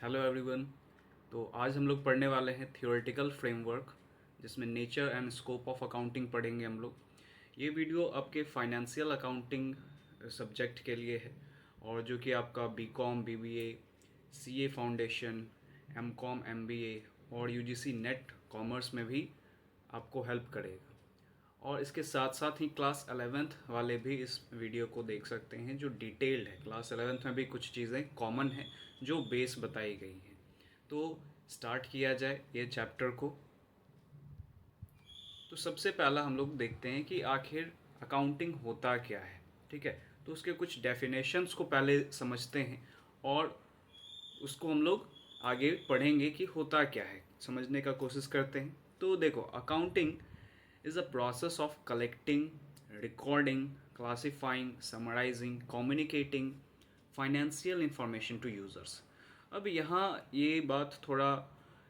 Hello everyone. तो आज हम लोग पढ़ने वाले हैं थियोरेटिकल फ्रेमवर्क, जिसमें nature and scope of accounting पढ़ेंगे हम लोग। ये वीडियो आपके फाइनेंशियल अकाउंटिंग सब्जेक्ट के लिए है, और जो कि आपका BCom, BBA, CA foundation, MCom, MBA और यूजीसी नेट कॉमर्स में भी आपको हेल्प करेगा। और इसके साथ साथ ही क्लास 11th वाले भी इस वीडियो को देख सकते हैं, जो डिटेल्ड है। क्लास 11th में भी कुछ चीज़ें कॉमन हैं जो बेस बताई गई हैं। तो स्टार्ट किया जाए ये चैप्टर को। तो सबसे पहला हम लोग देखते हैं कि आखिर अकाउंटिंग होता क्या है। ठीक है, तो उसके कुछ डेफिनेशंस को पहले समझते हैं, और उसको हम लोग आगे पढ़ेंगे कि होता क्या है, समझने का कोशिश करते हैं। तो देखो, accounting is a process of collecting, recording, classifying, summarizing, communicating financial information to users। अब यहाँ ये बात थोड़ा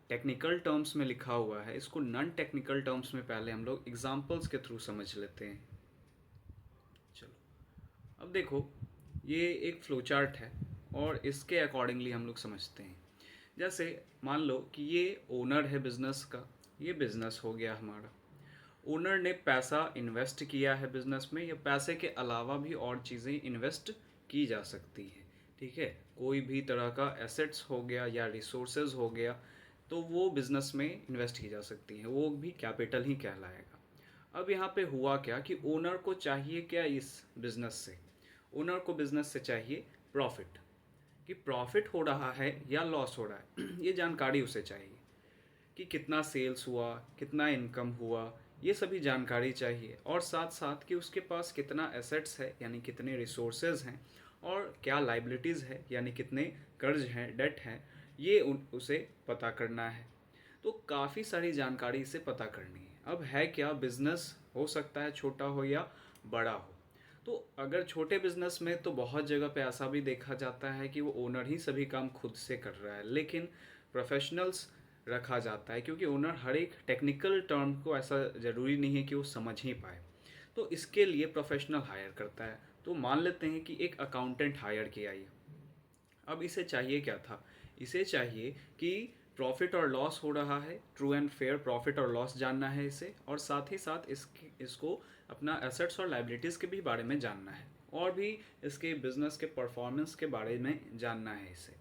टेक्निकल टर्म्स में लिखा हुआ है, इसको नॉन टेक्निकल टर्म्स में पहले हम लोग एग्जांपल्स के थ्रू समझ लेते हैं। चलो, अब देखो, ये एक फ्लो चार्ट है और इसके अकॉर्डिंगली हम लोग समझते हैं। जैसे मान लो कि ये ओनर है बिजनेस का, ये बिजनेस हो गया हमारा। ओनर ने पैसा इन्वेस्ट किया है बिजनेस में, या पैसे के अलावा भी और चीज़ें इन्वेस्ट की जा सकती है। ठीक है, कोई भी तरह का एसेट्स हो गया या रिसोर्सेज हो गया, तो वो बिजनेस में इन्वेस्ट की जा सकती है, वो भी कैपिटल ही कहलाएगा। अब यहाँ पे हुआ क्या कि ओनर को चाहिए क्या इस बिजनेस से? ओनर को बिजनेस से चाहिए प्रॉफिट, कि प्रॉफिट हो रहा है या लॉस हो रहा है ये जानकारी उसे चाहिए, कि कितना सेल्स हुआ, कितना इनकम हुआ, ये सभी जानकारी चाहिए। और साथ साथ कि उसके पास कितना एसेट्स है, यानी कितने रिसोर्सेज हैं, और क्या लाइबिलिटीज़ है, यानी कितने कर्ज हैं, डेट हैं, ये उसे पता करना है। तो काफ़ी सारी जानकारी इसे पता करनी है। अब है क्या, बिजनेस हो सकता है छोटा हो या बड़ा हो। तो अगर छोटे बिजनेस में तो बहुत जगह पे ऐसा भी देखा जाता है कि वो ओनर ही सभी काम खुद से कर रहा है, लेकिन प्रोफेशनल्स रखा जाता है, क्योंकि ओनर हर एक टेक्निकल टर्म को ऐसा ज़रूरी नहीं है कि वो समझ ही पाए। तो इसके लिए प्रोफेशनल हायर करता है। तो मान लेते हैं कि एक अकाउंटेंट हायर किया ये। अब इसे चाहिए क्या था? इसे चाहिए कि प्रॉफिट और लॉस हो रहा है, ट्रू एंड फेयर प्रॉफिट और लॉस जानना है इसे, और साथ ही साथ इसको अपना एसेट्स और लाइबिलिटीज़ के भी बारे में जानना है, और भी इसके बिजनेस के परफॉर्मेंस के बारे में जानना है इसे।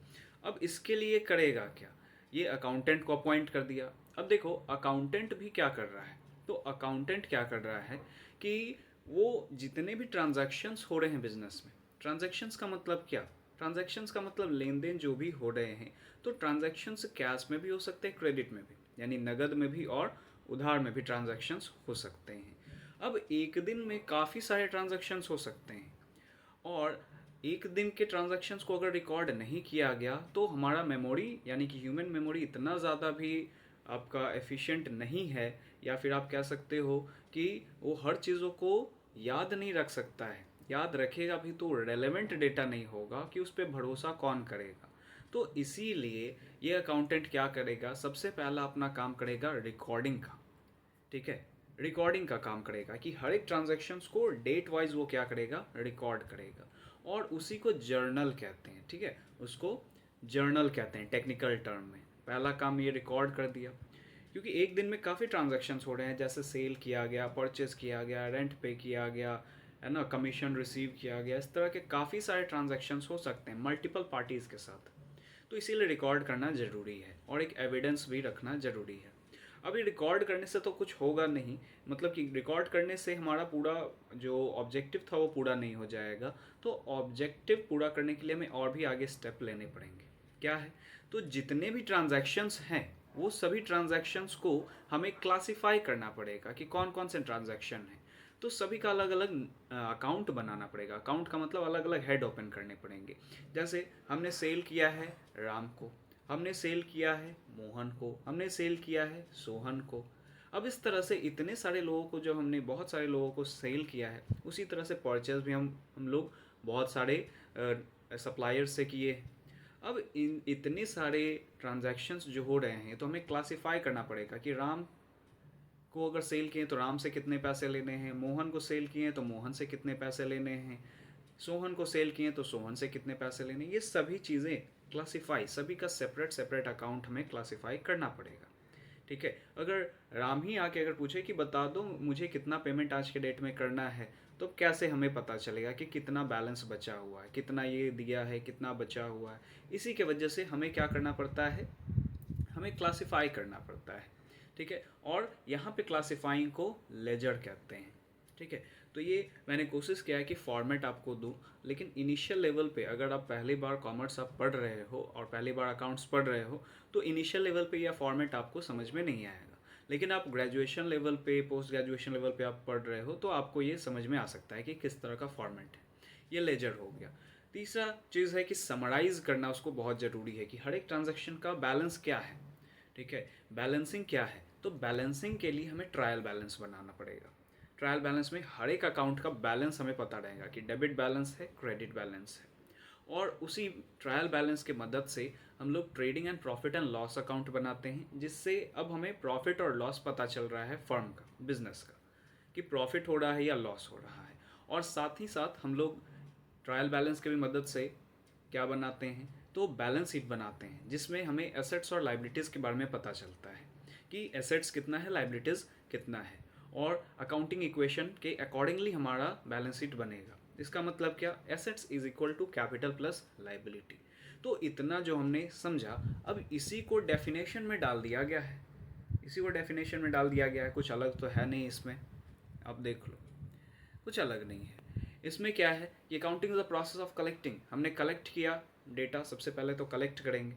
अब इसके लिए करेगा क्या? ये अकाउंटेंट को अपॉइंट कर दिया। अब देखो, अकाउंटेंट भी क्या कर रहा है? तो अकाउंटेंट क्या कर रहा है कि वो जितने भी ट्रांजैक्शंस हो रहे हैं बिजनेस में, ट्रांजैक्शंस का मतलब क्या? ट्रांजैक्शंस का मतलब लेन देन जो भी हो रहे हैं। तो ट्रांजैक्शंस कैश में भी हो सकते हैं, क्रेडिट में भी, यानी नगद में भी और उधार में भी ट्रांजैक्शंस हो सकते हैं। अब एक दिन में काफ़ी सारे ट्रांजैक्शंस हो सकते हैं, और एक दिन के ट्रांजैक्शंस को अगर रिकॉर्ड नहीं किया गया तो हमारा मेमोरी, यानी कि ह्यूमन मेमोरी, इतना ज़्यादा भी आपका एफिशिएंट नहीं है, या फिर आप कह सकते हो कि वो हर चीज़ों को याद नहीं रख सकता है। याद रखेगा भी तो रेलेवेंट डेटा नहीं होगा, कि उस पर भरोसा कौन करेगा। तो इसीलिए ये अकाउंटेंट क्या करेगा, सबसे पहला अपना काम करेगा रिकॉर्डिंग का। ठीक है, रिकॉर्डिंग का काम करेगा, कि हर एक ट्रांजैक्शंस को डेट वाइज वो क्या करेगा, रिकॉर्ड करेगा। और उसी को जर्नल कहते हैं। ठीक है, उसको जर्नल कहते हैं टेक्निकल टर्म में। पहला काम ये रिकॉर्ड कर दिया, क्योंकि एक दिन में काफ़ी ट्रांजैक्शंस हो रहे हैं, जैसे सेल किया गया, परचेज किया गया, रेंट पे किया गया, है ना, कमीशन रिसीव किया गया, इस तरह के काफ़ी सारे ट्रांजैक्शंस हो सकते हैं मल्टीपल पार्टीज़ के साथ। तो इसीलिए रिकॉर्ड करना ज़रूरी है, और एक एविडेंस भी रखना ज़रूरी है। अभी रिकॉर्ड करने से तो कुछ होगा नहीं, मतलब कि रिकॉर्ड करने से हमारा पूरा जो ऑब्जेक्टिव था वो पूरा नहीं हो जाएगा। तो ऑब्जेक्टिव पूरा करने के लिए हमें और भी आगे स्टेप लेने पड़ेंगे। क्या है? तो जितने भी ट्रांजैक्शंस हैं, वो सभी ट्रांजैक्शंस को हमें क्लासिफाई करना पड़ेगा, कि कौन कौन से ट्रांजैक्शन हैं। तो सभी का अलग अलग अकाउंट बनाना पड़ेगा। अकाउंट का मतलब अलग अलग हेड ओपन करने पड़ेंगे। जैसे हमने सेल किया है राम को, हमने सेल किया है मोहन को, हमने सेल किया है सोहन को। अब इस तरह से इतने सारे लोगों को, जब हमने बहुत सारे लोगों को सेल किया है, उसी तरह से परचेज भी हम लोग बहुत सारे सप्लायर्स से किए। अब इन इतने सारे ट्रांजैक्शंस जो हो रहे हैं, तो हमें क्लासिफाई करना पड़ेगा कि राम को अगर सेल किए तो राम से कितने पैसे लेने हैं, मोहन को सेल किए तो मोहन से कितने पैसे लेने हैं, सोहन को सेल किए तो सोहन से कितने पैसे लेने हैं। ये सभी चीज़ें क्लासीफाई, सभी का सेपरेट सेपरेट अकाउंट हमें क्लासीफाई करना पड़ेगा। ठीक है, अगर राम ही आके अगर पूछे कि बता दो मुझे कितना पेमेंट आज के डेट में करना है, तो कैसे हमें पता चलेगा कि कितना बैलेंस बचा हुआ है, कितना ये दिया है, कितना बचा हुआ है। इसी के वजह से हमें क्या करना पड़ता है, हमें क्लासिफाई करना पड़ता है। ठीक है, और यहाँ पे क्लासिफाइंग को लेजर कहते हैं। ठीक है, तो ये मैंने कोशिश किया है कि फॉर्मेट आपको दूँ, लेकिन इनिशियल लेवल पे अगर आप पहली बार कॉमर्स आप पढ़ रहे हो और पहली बार अकाउंट्स पढ़ रहे हो, तो इनिशियल लेवल पे यह फॉर्मेट आपको समझ में नहीं आएगा। लेकिन आप ग्रेजुएशन लेवल पे, पोस्ट ग्रेजुएशन लेवल पे आप पढ़ रहे हो, तो आपको ये समझ में आ सकता है कि किस तरह का फॉर्मेट है। ये लेजर हो गया। तीसरा चीज़ है कि समराइज करना उसको बहुत ज़रूरी है कि हर एक ट्रांजैक्शन का बैलेंस क्या है। ठीक है, बैलेंसिंग क्या है, तो बैलेंसिंग के लिए हमें ट्रायल बैलेंस बनाना पड़ेगा। ट्रायल बैलेंस में हर एक अकाउंट का बैलेंस हमें पता रहेगा कि डेबिट बैलेंस है, क्रेडिट बैलेंस है, और उसी ट्रायल बैलेंस के मदद से हम लोग trading and profit and loss account बनाते हैं, जिससे अब हमें प्रॉफिट और लॉस पता चल रहा है फर्म का, बिजनेस का, कि प्रॉफिट हो रहा है या लॉस हो रहा है। और साथ ही साथ हम लोग ट्रायल बैलेंस की भी मदद से क्या बनाते हैं, तो बैलेंस शीट बनाते हैं, जिसमें हमें एसेट्स और लाइबिलिटीज़ के बारे में पता चलता है कि एसेट्स कितना है, लाइबिलिटीज़ कितना है, और अकाउंटिंग इक्वेशन के अकॉर्डिंगली हमारा बैलेंस शीट बनेगा। इसका मतलब क्या, assets is equal to capital plus liability. तो इतना जो हमने समझा, अब इसी को डेफिनेशन में डाल दिया गया है, इसी को डेफिनेशन में डाल दिया गया है, कुछ अलग तो है नहीं इसमें। आप देख लो, कुछ अलग नहीं है। इसमें क्या है कि accounting is the process of collecting. हमने कलेक्ट किया डेटा, सबसे पहले तो कलेक्ट करेंगे,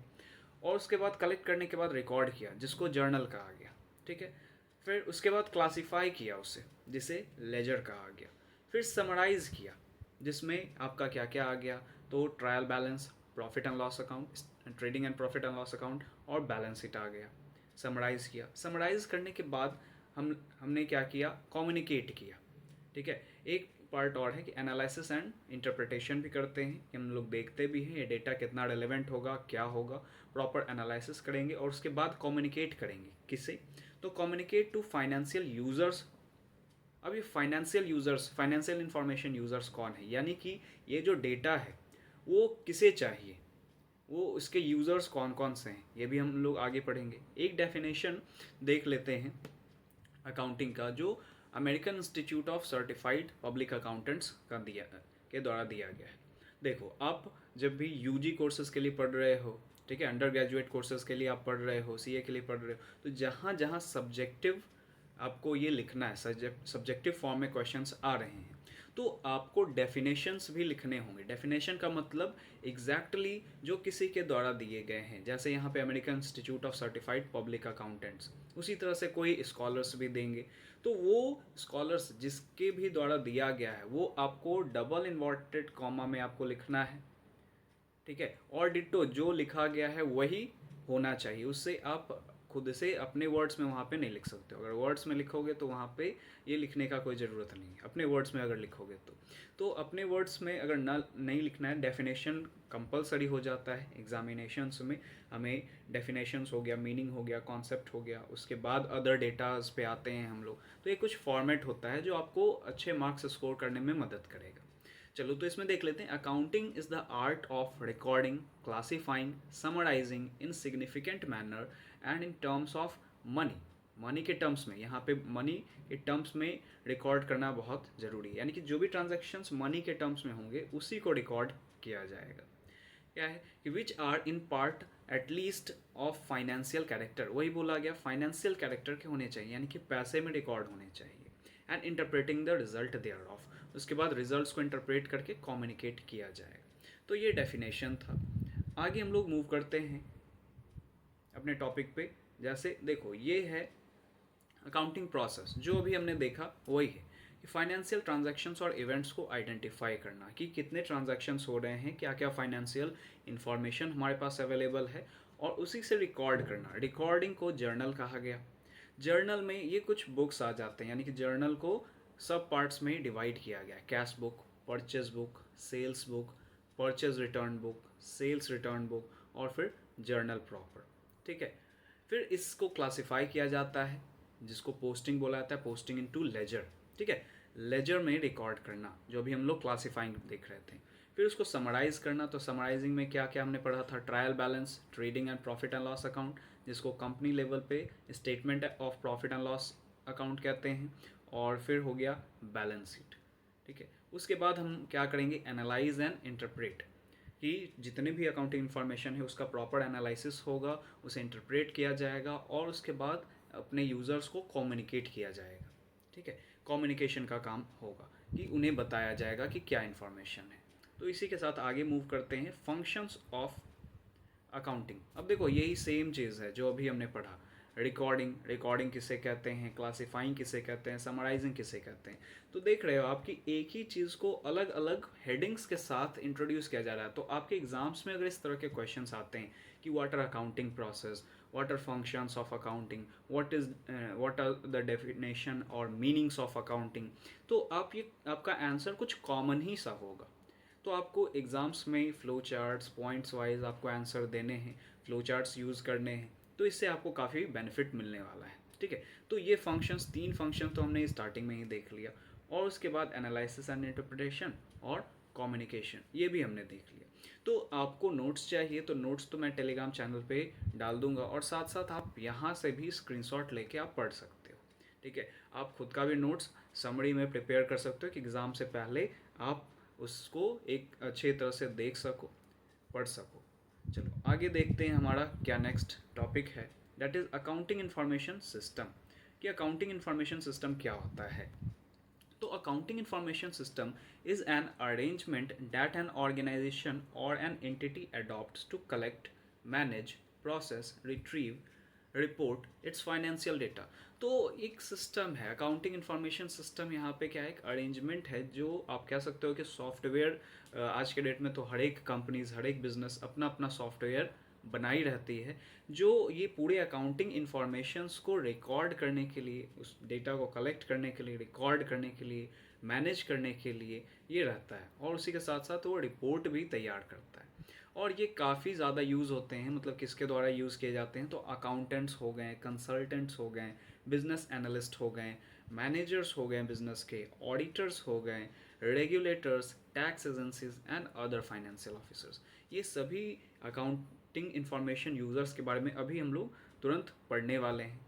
और उसके बाद कलेक्ट करने के बाद रिकॉर्ड किया, जिसको जर्नल कहा गया। ठीक है, फिर उसके बाद क्लासीफाई किया उसे, जिसे लेजर कहा गया। फिर समराइज किया, जिसमें आपका क्या क्या आ गया, तो trial balance, profit and loss account, trading and profit and loss account, और बैलेंस शीट आ गया। समराइज किया, समराइज करने के बाद हमने क्या किया, कम्युनिकेट किया। ठीक है, एक पार्ट और है कि एनालिसिस एंड इंटरप्रिटेशन भी करते हैं, कि हम लोग देखते भी हैं ये डेटा कितना रेलेवेंट होगा, क्या होगा, प्रॉपर एनालिसिस करेंगे, और उसके बाद कम्युनिकेट करेंगे। किसे, तो कम्युनिकेट टू फाइनेंशियल यूजर्स। अब ये financial users, financial information users कौन है, यानी कि ये जो डेटा है वो किसे चाहिए, वो उसके यूज़र्स कौन कौन से हैं, ये भी हम लोग आगे पढ़ेंगे। एक डेफिनेशन देख लेते हैं अकाउंटिंग का, जो American institute of certified public accountants का के द्वारा दिया गया है। देखो, आप जब भी यूजी कोर्सेज के लिए पढ़ रहे हो, ठीक है, अंडर ग्रेजुएट कोर्सेज के लिए आप पढ़ रहे हो, सीए के लिए पढ़ रहे हो, तो जहाँ जहाँ सब्जेक्टिव आपको ये लिखना है, सब्जेक्टिव फॉर्म में क्वेश्चंस आ रहे हैं, तो आपको डेफिनेशंस भी लिखने होंगे। डेफिनेशन का मतलब एग्जैक्टली जो किसी के द्वारा दिए गए हैं, जैसे यहाँ पे American institute of certified public accountants, उसी तरह से कोई स्कॉलर्स भी देंगे, तो वो स्कॉलर्स जिसके भी द्वारा दिया गया है वो आपको डबल इन्वर्टेड कॉमा में आपको लिखना है। ठीक है, और डिट्टो जो लिखा गया है वही होना चाहिए, उससे आप खुद से अपने वर्ड्स में वहाँ पे नहीं लिख सकते हो। अगर वर्ड्स में लिखोगे तो वहाँ पे ये लिखने का कोई ज़रूरत नहीं है, अपने वर्ड्स में अगर लिखोगे तो अपने वर्ड्स में अगर नहीं लिखना है, डेफिनेशन कंपलसरी हो जाता है एग्जामिनेशंस में। हमें डेफिनेशंस हो गया, मीनिंग हो गया, कॉन्सेप्ट हो गया, उसके बाद अदर डेटाज पे आते हैं हम लोग, तो ये कुछ फॉर्मेट होता है जो आपको अच्छे मार्क्स स्कोर करने में मदद करेगा। चलो, तो इसमें देख लेते हैं, accounting is the art of recording, classifying, summarising in significant manner and in terms of money. Money के टर्म्स में, यहाँ पे मनी के टर्म्स में रिकॉर्ड करना बहुत ज़रूरी है, यानी कि जो भी ट्रांजैक्शंस मनी के टर्म्स में होंगे उसी को रिकॉर्ड किया जाएगा। क्या है कि which are in part at least of financial character, वही बोला गया, फाइनेंशियल कैरेक्टर के होने चाहिए, यानी कि पैसे में रिकॉर्ड होने चाहिए। And interpreting the result thereof, उसके बाद रिजल्ट्स को इंटरप्रेट करके कम्युनिकेट किया जाएगा। तो ये डेफिनेशन था। आगे हम लोग मूव करते हैं अपने टॉपिक पे। जैसे देखो, ये है अकाउंटिंग प्रोसेस, जो अभी हमने देखा वही है कि फाइनेंशियल ट्रांजैक्शंस और इवेंट्स को आइडेंटिफाई करना, कि कितने ट्रांजैक्शंस हो रहे हैं, क्या क्या फाइनेंशियल इंफॉर्मेशन हमारे पास अवेलेबल है, और उसी से रिकॉर्ड करना। रिकॉर्डिंग को जर्नल कहा गया। जर्नल में ये कुछ बुक्स आ जाते हैं, यानी कि जर्नल को सब पार्ट्स में डिवाइड किया गया है। Cash book, purchase book, sales book, purchase return book, sales return book, और फिर जर्नल प्रॉपर। ठीक है, फिर इसको क्लासिफाई किया जाता है, जिसको पोस्टिंग बोला जाता है, पोस्टिंग इनटू लेजर। ठीक है, लेजर में रिकॉर्ड करना, जो भी हम लोग क्लासिफाइंग देख रहे थे। फिर उसको समराइज़ करना, तो समराइजिंग में क्या क्या हमने पढ़ा था, trial balance, trading and profit and loss account, जिसको कंपनी लेवल पे statement of profit and loss account कहते हैं, और फिर हो गया बैलेंस शीट। ठीक है, उसके बाद हम क्या करेंगे, एनालाइज एंड इंटरप्रेट, कि जितने भी अकाउंटिंग इन्फॉर्मेशन है उसका प्रॉपर एनालिसिस होगा, उसे इंटरप्रेट किया जाएगा और उसके बाद अपने यूज़र्स को कम्युनिकेट किया जाएगा। ठीक है, कम्युनिकेशन का काम होगा कि उन्हें बताया जाएगा कि क्या इन्फॉर्मेशन है। तो इसी के साथ आगे मूव करते हैं, फंक्शंस ऑफ अकाउंटिंग। अब देखो यही सेम चीज़ है जो अभी हमने पढ़ा, रिकॉर्डिंग किसे कहते हैं, क्लासिफाइंग किसे कहते हैं, समराइजिंग किसे कहते हैं। तो देख रहे हो आपकी एक ही चीज़ को अलग अलग हेडिंग्स के साथ इंट्रोड्यूस किया जा रहा है। तो आपके एग्जाम्स में अगर इस तरह के क्वेश्चंस आते हैं कि what are accounting process, what are functions of accounting, what are the definition और मीनिंग्स ऑफ अकाउंटिंग, तो आपका आंसर कुछ कॉमन ही सा होगा। तो आपको एग्ज़ाम्स में फ़्लो चार्ट्स पॉइंट्स वाइज आपको आंसर देने हैं, फ़्लो चार्ट्स यूज़ करने हैं, तो इससे आपको काफ़ी बेनिफिट मिलने वाला है। ठीक है, तो ये फंक्शंस, 3 फंक्शन तो हमने स्टार्टिंग में ही देख लिया, और उसके बाद एनालिसिस एंड इंटरप्रिटेशन और कम्युनिकेशन, ये भी हमने देख लिया। तो आपको नोट्स चाहिए तो नोट्स तो मैं टेलीग्राम चैनल पे डाल दूंगा, और साथ साथ आप यहाँ से भी स्क्रीनशॉट लेके आप पढ़ सकते हो। ठीक है, आप खुद का भी नोट्स समरी में प्रिपेयर कर सकते हो कि एग्ज़ाम से पहले आप उसको एक अच्छे तरह से देख सको, पढ़ सको। चलो आगे देखते हैं हमारा क्या नेक्स्ट टॉपिक है, that is accounting information system, कि अकाउंटिंग इंफॉर्मेशन सिस्टम क्या होता है। तो accounting information system is an arrangement that an organization और an entity adopts to collect, manage, process, retrieve, report its financial data. तो एक system है अकाउंटिंग इंफॉर्मेशन सिस्टम, यहाँ पे क्या है, एक अरेंजमेंट है, जो आप कह सकते हो कि सॉफ्टवेयर, आज के डेट में तो हर एक कंपनीज, हर एक बिजनेस अपना अपना सॉफ्टवेयर बनाई रहती है, जो ये पूरे अकाउंटिंग इंफॉर्मेशंस को रिकॉर्ड करने के लिए, उस डेटा को कलेक्ट करने के लिए, रिकॉर्ड करने के लिए, मैनेज करने के लिए ये रहता है, और उसी के साथ साथ वो रिपोर्ट भी तैयार करता है। और ये काफ़ी ज़्यादा यूज़ होते हैं, मतलब किसके द्वारा यूज़ किए जाते हैं, तो अकाउंटेंट्स हो गए, कंसल्टेंट्स हो गए, बिजनेस एनालिस्ट हो गए, मैनेजर्स हो गए बिजनेस के, ऑडिटर्स हो गए, regulators, tax agencies and other financial officers. ये सभी अकाउंटिंग इंफॉर्मेशन यूज़र्स के बारे में अभी हम लोग तुरंत पढ़ने वाले हैं।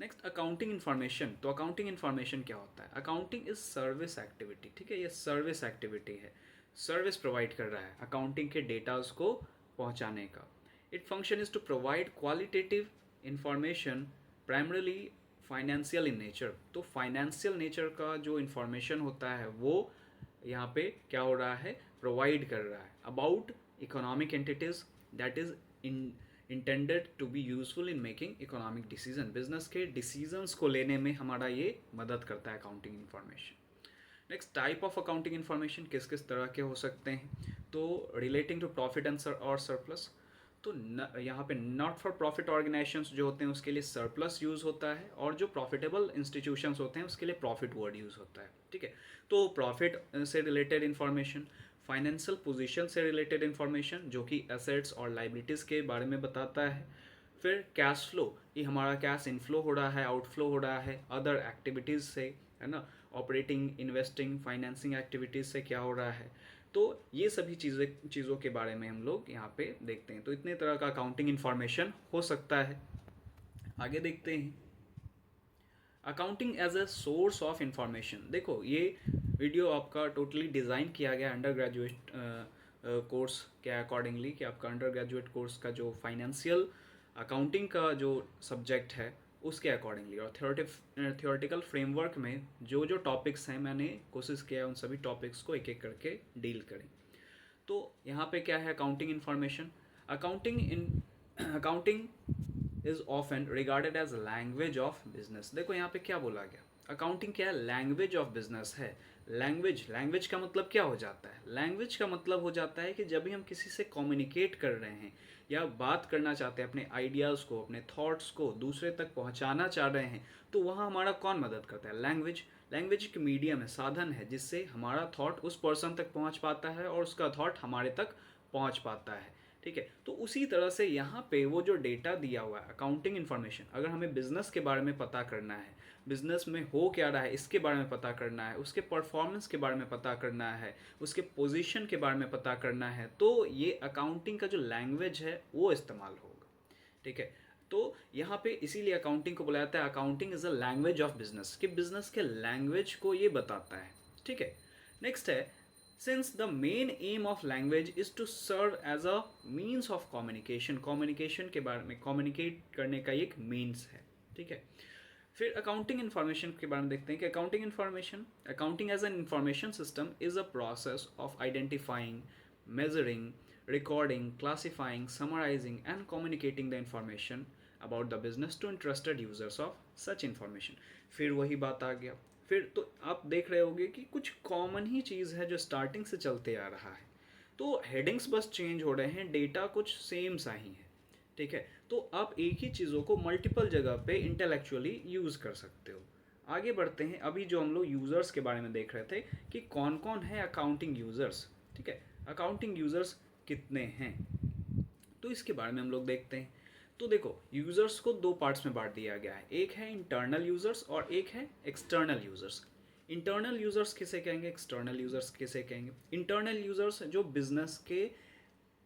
Next, accounting information. तो अकाउंटिंग इन्फॉर्मेशन क्या होता है, अकाउंटिंग इज सर्विस एक्टिविटी। ठीक है, ये सर्विस एक्टिविटी है, सर्विस प्रोवाइड कर रहा है अकाउंटिंग के डेटाज को पहुंचाने का। It function is to provide qualitative information, primarily financial in nature. तो फाइनेंशियल नेचर का जो इन्फॉर्मेशन होता है वो यहाँ पे क्या हो रहा है, प्रोवाइड कर रहा है about economic entities that is in intended to be useful in making economic decision. Business के डिसीजंस को लेने में हमारा ये मदद करता है accounting information. Next, type of accounting information किस किस तरह के हो सकते हैं, तो रिलेटिंग टू प्रॉफिट एंड और सरप्लस। तो यहाँ पे नॉट फॉर प्रॉफिट ऑर्गेनाइजेशंस जो होते हैं उसके लिए सरप्लस यूज़ होता है, और जो प्रॉफिटेबल इंस्टीट्यूशंस होते हैं उसके लिए प्रॉफिट वर्ड यूज़ होता है। ठीक है, तो प्रॉफिट से रिलेटेड इन्फॉर्मेशन, फाइनेंशियल पोजीशन से रिलेटेड इन्फॉर्मेशन जो कि एसेट्स और लाइबिलिटीज़ के बारे में बताता है। फिर कैश फ्लो, कि हमारा कैश इनफ्लो हो रहा है, आउटफ्लो हो रहा है अदर एक्टिविटीज़ से, है ना, ऑपरेटिंग, इन्वेस्टिंग, फाइनेंसिंग एक्टिविटीज़ से क्या हो रहा है। तो ये सभी चीज़ों के बारे में हम लोग यहाँ पे देखते हैं। तो इतने तरह का अकाउंटिंग इन्फॉर्मेशन हो सकता है। आगे देखते हैं, accounting as a source of information. देखो ये वीडियो आपका टोटली डिज़ाइन किया गया अंडर ग्रेजुएट कोर्स के अकॉर्डिंगली, कि आपका अंडर ग्रेजुएट कोर्स का जो फाइनेंशियल अकाउंटिंग का जो सब्जेक्ट है उसके अकॉर्डिंगली, और थियोरेटिकल फ्रेमवर्क में जो जो टॉपिक्स हैं मैंने कोशिश किया उन सभी टॉपिक्स को एक एक करके डील करें। तो यहाँ पे क्या है, accounting information. Accounting is often regarded as language of business. देखो यहाँ पे क्या बोला गया, अकाउंटिंग क्या है, लैंग्वेज ऑफ बिजनेस है। लैंग्वेज का मतलब क्या हो जाता है, लैंग्वेज का मतलब हो जाता है कि जब भी हम किसी से कम्युनिकेट कर रहे हैं या बात करना चाहते हैं, अपने आइडियाज़ को, अपने थॉट्स को दूसरे तक पहुंचाना चाह रहे हैं, तो वहाँ हमारा कौन मदद करता है, लैंग्वेज एक मीडियम है, साधन है, जिससे हमारा थॉट उस पर्सन तक पहुंच पाता है और उसका थॉट हमारे तक पहुंच पाता है। ठीक है। तो उसी तरह से यहाँ पे वो जो डेटा दिया हुआ है अकाउंटिंग इन्फॉर्मेशन, अगर हमें बिजनेस के बारे में पता करना है, बिजनेस में हो क्या रहा है इसके बारे में पता करना है, उसके परफॉर्मेंस के बारे में पता करना है, उसके पोजीशन के बारे में पता करना है, तो ये अकाउंटिंग का जो लैंग्वेज है वो इस्तेमाल होगा। ठीक है। तो यहाँ पे इसीलिए अकाउंटिंग को बोला जाता है accounting is a language of business, कि बिजनेस के लैंग्वेज को ये बताता है। ठीक है। नेक्स्ट है, since the main aim of language is to serve as a means of communication, communication के बारे में, कम्युनिकेट करने का एक मीन्स है। ठीक है। फिर अकाउंटिंग इन्फॉर्मेशन के बारे में देखते हैं कि accounting information, accounting as an information system is a process of identifying, measuring, recording, classifying, summarizing, and communicating the information about the business to interested users of such information। फिर वही बात आ गया, फिर तो आप देख रहे होंगे कि कुछ कॉमन ही चीज़ है जो स्टार्टिंग से चलते आ रहा है, तो हेडिंग्स बस चेंज हो रहे हैं, डेटा कुछ सेम सा ही है। ठीक है। तो आप एक ही चीज़ों को मल्टीपल जगह पे इंटेलेक्चुअली यूज़ कर सकते हो। आगे बढ़ते हैं, अभी जो हम लोग यूज़र्स के बारे में देख रहे थे कि कौन कौन है अकाउंटिंग यूज़र्स। ठीक है। अकाउंटिंग यूज़र्स कितने हैं, तो इसके बारे में हम लोग देखते हैं। तो देखो, यूज़र्स को दो पार्ट्स में बांट दिया गया है, एक है इंटरनल यूज़र्स और एक है एक्सटर्नल यूज़र्स। इंटरनल यूज़र्स किसे कहेंगे, एक्सटर्नल यूज़र्स किसे कहेंगे। इंटरनल यूज़र्स जो बिजनेस के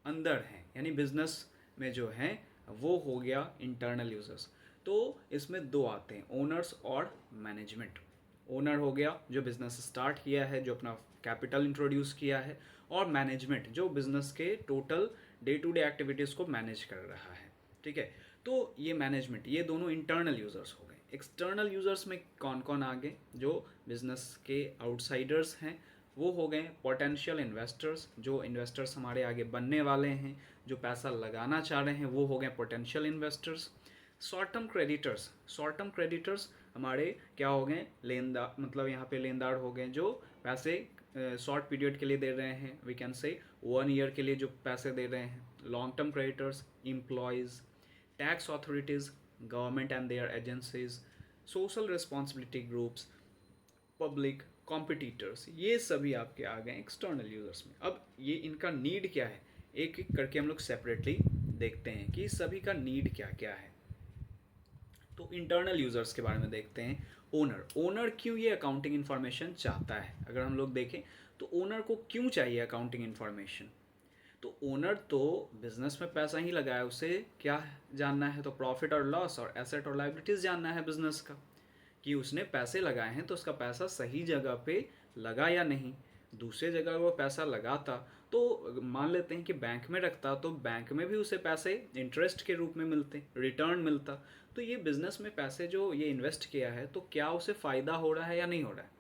अंदर हैं, यानी बिजनेस में जो हैं, वो हो गया इंटरनल यूज़र्स। तो इसमें दो आते हैं, ओनर्स और मैनेजमेंट। ओनर हो गया जो बिज़नेस स्टार्ट किया है, जो अपना कैपिटल इंट्रोड्यूस किया है, और मैनेजमेंट जो बिज़नेस के total day to day activities को मैनेज कर रहा है। ठीक है। तो ये मैनेजमेंट, ये दोनों इंटरनल यूज़र्स हो गए। एक्सटर्नल यूज़र्स में कौन कौन आ गए, जो बिज़नेस के आउटसाइडर्स हैं, वो हो गए पोटेंशियल इन्वेस्टर्स, जो इन्वेस्टर्स हमारे आगे बनने वाले हैं, जो पैसा लगाना चाह रहे हैं, वो हो गए potential investors. Short term creditors, short term creditors हमारे क्या हो गए, लेनदार, मतलब यहाँ पे लेनदार हो गए जो पैसे शॉर्ट पीरियड के लिए दे रहे हैं, वी कैन से 1 ईयर के लिए जो पैसे दे रहे हैं। Long term creditors employees, tax authorities, government and their agencies, social responsibility groups, public, competitors, ये सभी आपके आ गए एक्सटर्नल यूज़र्स में। अब ये इनका नीड क्या है, एक एक करके हम लोग सेपरेटली देखते हैं कि सभी का नीड क्या क्या है। तो इंटरनल यूज़र्स के बारे में देखते हैं। ओनर, ओनर क्यों ये अकाउंटिंग इन्फॉर्मेशन चाहता है, अगर हम लोग देखें तो ओनर को क्यों चाहिए अकाउंटिंग इन्फॉर्मेशन। तो ओनर तो बिजनेस में पैसा ही लगाया, उसे क्या जानना है, तो प्रॉफिट और लॉस और एसेट और लायबिलिटीज़ जानना है बिजनेस का, कि उसने पैसे लगाए हैं तो उसका पैसा सही जगह पे लगा या नहीं। दूसरे जगह वो पैसा लगाता तो मान लेते हैं कि बैंक में रखता, तो बैंक में भी उसे पैसे इंटरेस्ट के रूप में मिलते, रिटर्न मिलता। तो ये बिज़नेस में पैसे जो ये इन्वेस्ट किया है, तो क्या उसे फ़ायदा हो रहा है या नहीं हो रहा है,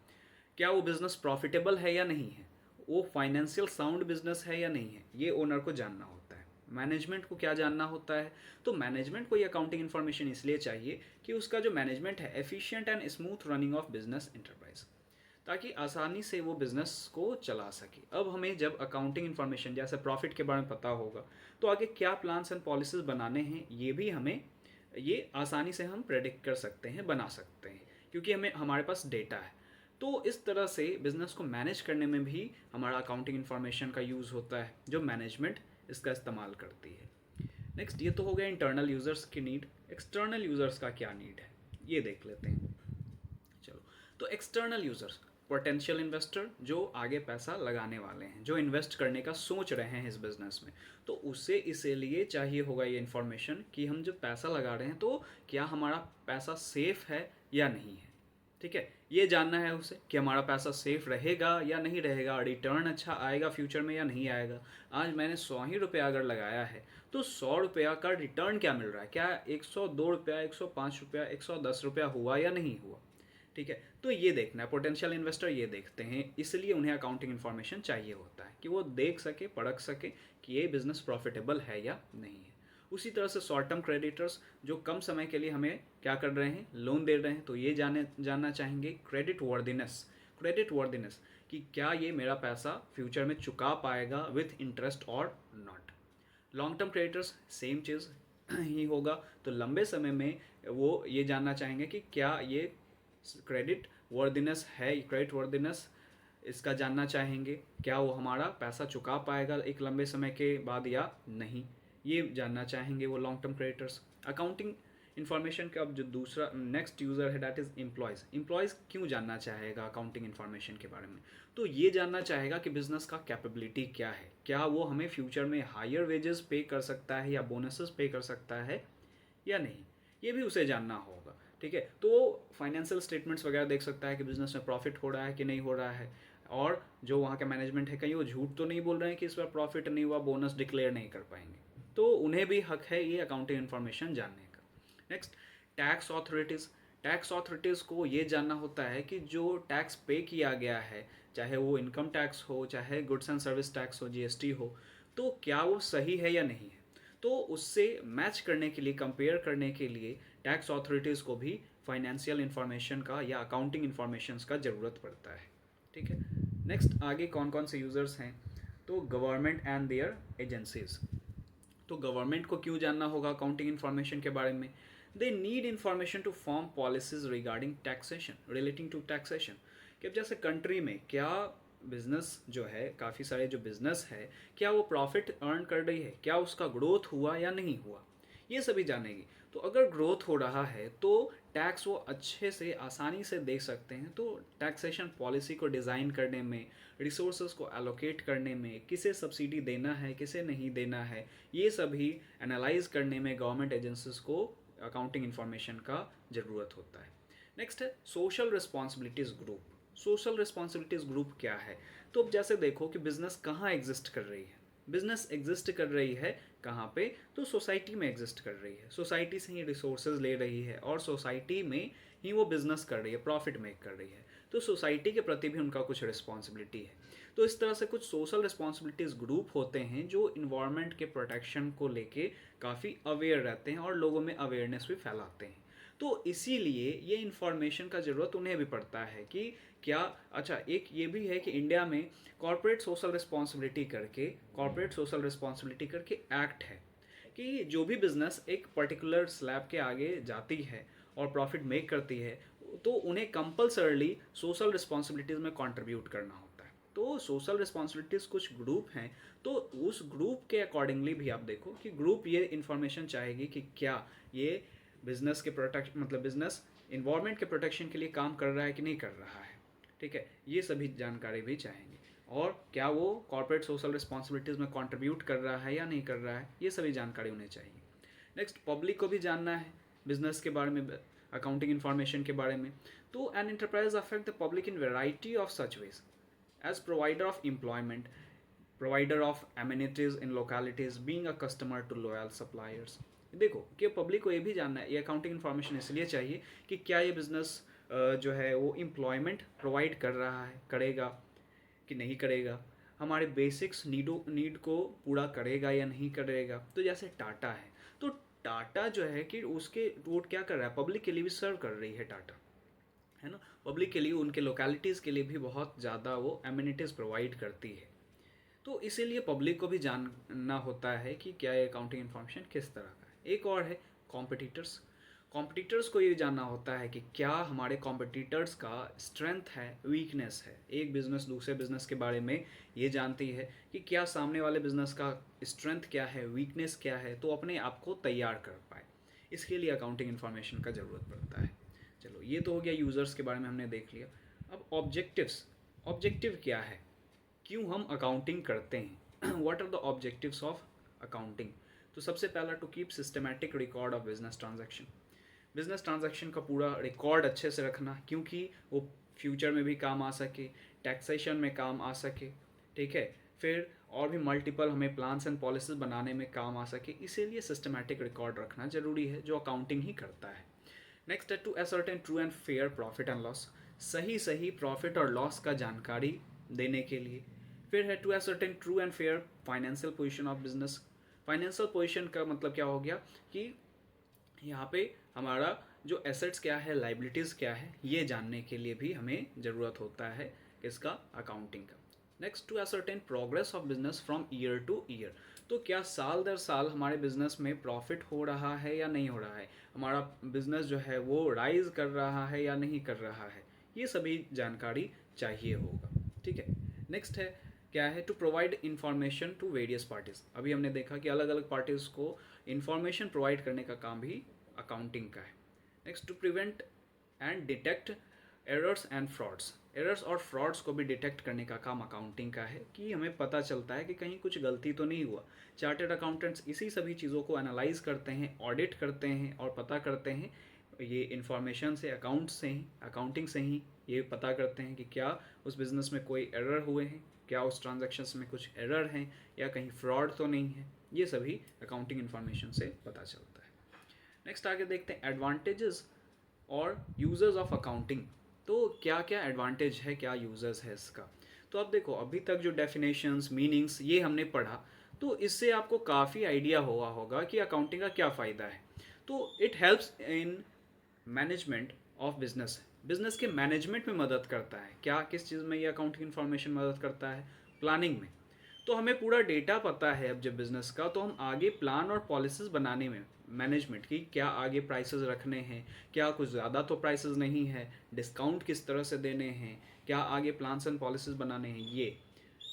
क्या वो बिज़नेस प्रॉफिटेबल है या नहीं है, वो फाइनेंशियल साउंड बिजनेस है या नहीं है, ये ओनर को जानना होता है। मैनेजमेंट को क्या जानना होता है, तो मैनेजमेंट को ये अकाउंटिंग इन्फॉर्मेशन इसलिए चाहिए कि उसका जो मैनेजमेंट है efficient and smooth running of business enterprise, ताकि आसानी से वो बिज़नेस को चला सके। अब हमें जब अकाउंटिंग इन्फॉर्मेशन जैसे प्रॉफिट के बारे में पता होगा, तो आगे क्या प्लान्स एंड पॉलिसीज़ बनाने हैं, ये भी हमें ये आसानी से हम प्रेडिक्ट कर सकते हैं, बना सकते हैं, क्योंकि हमें हमारे पास डेटा है। तो इस तरह से बिज़नेस को मैनेज करने में भी हमारा अकाउंटिंग इन्फॉर्मेशन का यूज़ होता है, जो मैनेजमेंट इसका इस्तेमाल करती है। नेक्स्ट, ये तो हो गया इंटरनल यूज़र्स की नीड। एक्सटर्नल यूज़र्स का क्या नीड है, ये देख लेते हैं। चलो, तो एक्सटर्नल यूज़र्स, पोटेंशियल इन्वेस्टर जो आगे पैसा लगाने वाले हैं, जो इन्वेस्ट करने का सोच रहे हैं इस बिज़नेस में, तो उसे इसीलिए चाहिए होगा ये इन्फॉर्मेशन कि हम जो पैसा लगा रहे हैं, तो क्या हमारा पैसा सेफ़ है या नहीं है। ठीक है, ये जानना है उसे कि हमारा पैसा सेफ रहेगा या नहीं रहेगा, रिटर्न अच्छा आएगा फ्यूचर में या नहीं आएगा। आज मैंने 100 ही रुपया अगर लगाया है, तो 100 रुपया का रिटर्न क्या मिल रहा है, क्या 102 रुपया, 105 रुपया, 110 रुपया हुआ या नहीं हुआ। ठीक है, तो ये देखना है, पोटेंशियल इन्वेस्टर ये देखते हैं, इसलिए उन्हें अकाउंटिंग इन्फॉर्मेशन चाहिए होता है कि वो देख सके, परख सके कि ये बिज़नेस प्रॉफिटेबल है या नहीं है। उसी तरह से शॉर्ट टर्म क्रेडिटर्स जो कम समय के लिए हमें क्या कर रहे हैं, लोन दे रहे हैं, तो ये जानना चाहेंगे क्रेडिट वर्दिनेस, क्रेडिट वर्दिनेस कि क्या ये मेरा पैसा फ्यूचर में चुका पाएगा विथ इंटरेस्ट और not. Long term creditors same चीज़ ही होगा, तो लंबे समय में वो ये जानना चाहेंगे कि क्या ये क्रेडिट वर्दिनेस है, क्रेडिट वर्दिनेस इसका जानना चाहेंगे, क्या वो हमारा पैसा चुका पाएगा एक लंबे समय के बाद या नहीं, ये जानना चाहेंगे वो long term creditors. Accounting information का अब जो दूसरा नेक्स्ट यूज़र है दैट इज़ एम्प्लॉयज़। एम्प्लॉयज़ क्यों जानना चाहेगा अकाउंटिंग इन्फॉर्मेशन के बारे में? तो ये जानना चाहेगा कि बिज़नेस का कैपेबिलिटी क्या है, क्या वो हमें फ्यूचर में हायर वेजेस पे कर सकता है या बोनसेस पे कर सकता है या नहीं, ये भी उसे जानना होगा। ठीक है, तो फाइनेंशियल स्टेटमेंट्स वगैरह देख सकता है कि बिज़नेस में प्रॉफिट हो रहा है कि नहीं हो रहा है, और जो वहाँ का मैनेजमेंट है कहीं वो झूठ तो नहीं बोल रहे हैं कि इस बार प्रॉफिट नहीं हुआ, बोनस डिक्लेयर नहीं कर पाएंगे। तो उन्हें भी हक है ये अकाउंटिंग इन्फॉर्मेशन जानने का। Next, tax authorities. Tax authorities को ये जानना होता है कि जो टैक्स पे किया गया है, चाहे वो इनकम टैक्स हो, चाहे गुड्स एंड सर्विस टैक्स हो, जीएसटी हो, तो क्या वो सही है या नहीं है। तो उससे मैच करने के लिए, कंपेयर करने के लिए टैक्स अथॉरिटीज़ को भी फाइनेंशियल इन्फॉर्मेशन का या अकाउंटिंग इन्फॉर्मेशन का ज़रूरत पड़ता है। ठीक है, नेक्स्ट आगे कौन कौन से यूज़र्स हैं, तो गवर्नमेंट एंड देयर एजेंसीज। तो गवर्नमेंट को क्यों जानना होगा अकाउंटिंग इन्फॉर्मेशन के बारे में? They need information to form policies regarding taxation, relating to taxation. कि अब जैसे कंट्री में क्या बिजनेस जो है, काफ़ी सारे जो बिजनेस है, क्या वो प्रॉफिट अर्न कर रही है, क्या उसका ग्रोथ हुआ या नहीं हुआ, ये सभी जानेगी। तो अगर ग्रोथ हो रहा है तो टैक्स वो अच्छे से आसानी से दे सकते हैं। तो टैक्सेशन पॉलिसी को डिज़ाइन करने में, रिसोर्सेज को एलोकेट करने में, किसे सब्सिडी देना है किसे नहीं देना है, ये सभी एनालाइज करने में गवर्नमेंट एजेंसीज को अकाउंटिंग इन्फॉर्मेशन का ज़रूरत होता है। नेक्स्ट है social responsibilities group. Social responsibilities group क्या है? तो अब जैसे देखो कि बिजनेस कहाँ एग्जिस्ट कर रही है। बिजनेस एग्जिस्ट कर रही है कहाँ पे? तो सोसाइटी में एग्जिस्ट कर रही है, सोसाइटी से ही रिसोर्सेज ले रही है और सोसाइटी में ही वो बिजनेस कर रही है, प्रॉफिट मेक कर रही है। तो सोसाइटी के प्रति भी उनका कुछ रिस्पॉन्सिबिलिटी है। तो इस तरह से कुछ सोशल रिस्पॉन्सिबिलिटीज़ ग्रुप होते हैं जो इन्वायरमेंट के प्रोटेक्शन को लेके काफ़ी अवेयर रहते हैं और लोगों में अवेयरनेस भी फैलाते हैं। तो इसीलिए ये इन्फॉर्मेशन का ज़रूरत उन्हें भी पड़ता है कि क्या, अच्छा एक ये भी है कि इंडिया में कॉर्पोरेट सोशल रिस्पॉन्सिबिलिटी करके एक्ट है कि जो भी बिजनेस एक पर्टिकुलर स्लैब के आगे जाती है और प्रॉफिट मेक करती है, तो उन्हें कंपल्सरली सोशल रिस्पॉन्सिबिलिटीज़ में कंट्रीब्यूट करना होता है। तो सोशल रिस्पॉन्सिबिलिटीज़ कुछ ग्रुप हैं, तो उस ग्रुप के अकॉर्डिंगली भी आप देखो कि ग्रुप ये इन्फॉर्मेशन चाहेगी कि क्या ये बिजनेस के प्रोटेक्ट मतलब बिजनेस इन्वायरमेंट के प्रोटेक्शन के लिए काम कर रहा है कि नहीं कर रहा है। ठीक है, ये सभी जानकारी भी चाहेंगे। और क्या वो कॉर्पोरेट सोशल रिस्पॉन्सिबिलिटीज़ में कंट्रीब्यूट कर रहा है या नहीं कर रहा है, ये सभी जानकारी उन्हें चाहिए। नेक्स्ट, पब्लिक को भी जानना है बिजनेस के बारे में, अकाउंटिंग इन्फॉर्मेशन के बारे में। तो an enterprise affect the public in variety of such ways as provider of employment, provider of amenities in localities, being a customer to loyal suppliers। देखो कि पब्लिक को ये भी जानना है, ये अकाउंटिंग इन्फॉर्मेशन इसलिए चाहिए कि क्या ये बिज़नेस जो है वो एम्प्लॉयमेंट प्रोवाइड कर रहा है, करेगा कि नहीं करेगा, हमारे बेसिक्स नीड को पूरा करेगा या नहीं करेगा। तो जैसे टाटा है, तो टाटा जो है कि उसके वो क्या कर रहा है, पब्लिक के लिए भी सर्व कर रही है टाटा, है ना। पब्लिक के लिए, उनके लोकेलिटीज़ के लिए भी बहुत ज़्यादा वो एमिनिटीज़ प्रोवाइड करती है। तो इसीलिए पब्लिक को भी जानना होता है कि क्या ये अकाउंटिंग इन्फॉर्मेशन किस तरह का है। एक और है कॉम्पिटिटर्स। कॉम्पिटिटर्स को ये जानना होता है कि क्या हमारे कॉम्पिटिटर्स का स्ट्रेंथ है, वीकनेस है। एक बिज़नेस दूसरे बिज़नेस के बारे में ये जानती है कि क्या सामने वाले बिज़नेस का स्ट्रेंथ क्या है, वीकनेस क्या है, तो अपने आप को तैयार कर पाए। इसके लिए अकाउंटिंग इन्फॉर्मेशन का ज़रूरत पड़ता है। चलो, ये तो हो गया यूज़र्स के बारे में हमने देख लिया। अब ऑब्जेक्टिव्स। ऑब्जेक्टिव क्या है, क्यों हम अकाउंटिंग करते हैं, what are the objectives of accounting. तो सबसे पहला, to keep systematic record of business transaction. Business transaction का पूरा रिकॉर्ड अच्छे से रखना, क्योंकि वो फ्यूचर में भी काम आ सके, टैक्सेशन में काम आ सके। ठीक है, फिर और भी मल्टीपल हमें प्लान्स एंड पॉलिसीज बनाने में काम आ सके, इसीलिए सिस्टमैटिक रिकॉर्ड रखना जरूरी है, जो अकाउंटिंग ही करता है। नेक्स्ट है to ascertain true and fair profit and loss. सही सही प्रॉफिट और लॉस का जानकारी देने के लिए। फिर है to ascertain true and fair financial position of business. Financial position का मतलब क्या हो गया कि यहाँ पे हमारा जो एसेट्स क्या है, लाइबिलिटीज़ क्या है, ये जानने के लिए भी हमें ज़रूरत होता है किसका, अकाउंटिंग का। Next, to ascertain progress of business from year to year. तो क्या साल दर साल हमारे बिजनेस में प्रॉफिट हो रहा है या नहीं हो रहा है, हमारा बिजनेस जो है वो राइज कर रहा है या नहीं कर रहा है, ये सभी जानकारी चाहिए होगा। ठीक है। नेक्स्ट है क्या है, to provide information to various parties. अभी हमने देखा कि अलग अलग पार्टीज को इंफॉर्मेशन प्रोवाइड करने का काम भी अकाउंटिंग का है। Next, to prevent and detect errors and frauds. Errors और फ्रॉड्स को भी डिटेक्ट करने का काम अकाउंटिंग का है, कि हमें पता चलता है कि कहीं कुछ गलती तो नहीं हुआ। चार्टर्ड अकाउंटेंट्स इसी सभी चीज़ों को एनालाइज करते हैं, ऑडिट करते हैं और पता करते हैं, ये इन्फॉर्मेशन से, अकाउंट से ही, अकाउंटिंग से ही ये पता करते हैं कि क्या उस बिज़नेस में कोई एरर हुए हैं, क्या उस ट्रांजैक्शंस में कुछ एरर हैं, या कहीं फ्रॉड तो नहीं है। ये सभी अकाउंटिंग इन्फॉर्मेशन से पता चलता है। नेक्स्ट आगे देखते हैं एडवांटेजेस और यूजर्स ऑफ अकाउंटिंग। तो क्या क्या एडवांटेज है, क्या यूजर्स है इसका। तो अब देखो, अभी तक जो डेफिनेशंस, मीनिंग्स ये हमने पढ़ा, तो इससे आपको काफ़ी आइडिया हुआ होगा कि अकाउंटिंग का क्या फ़ायदा है। तो it helps in management of business. Business के मैनेजमेंट में मदद करता है। क्या, किस चीज़ में ये अकाउंटिंग इन्फॉर्मेशन मदद करता है? प्लानिंग में। तो हमें पूरा डेटा पता है अब जब बिज़नेस का, तो हम आगे प्लान और पॉलिसीज़ बनाने में, मैनेजमेंट की, क्या आगे प्राइसेस रखने हैं, क्या कुछ ज़्यादा तो प्राइसेस नहीं है, डिस्काउंट किस तरह से देने हैं, क्या आगे प्लान्स एंड पॉलिसीज़ बनाने हैं, ये।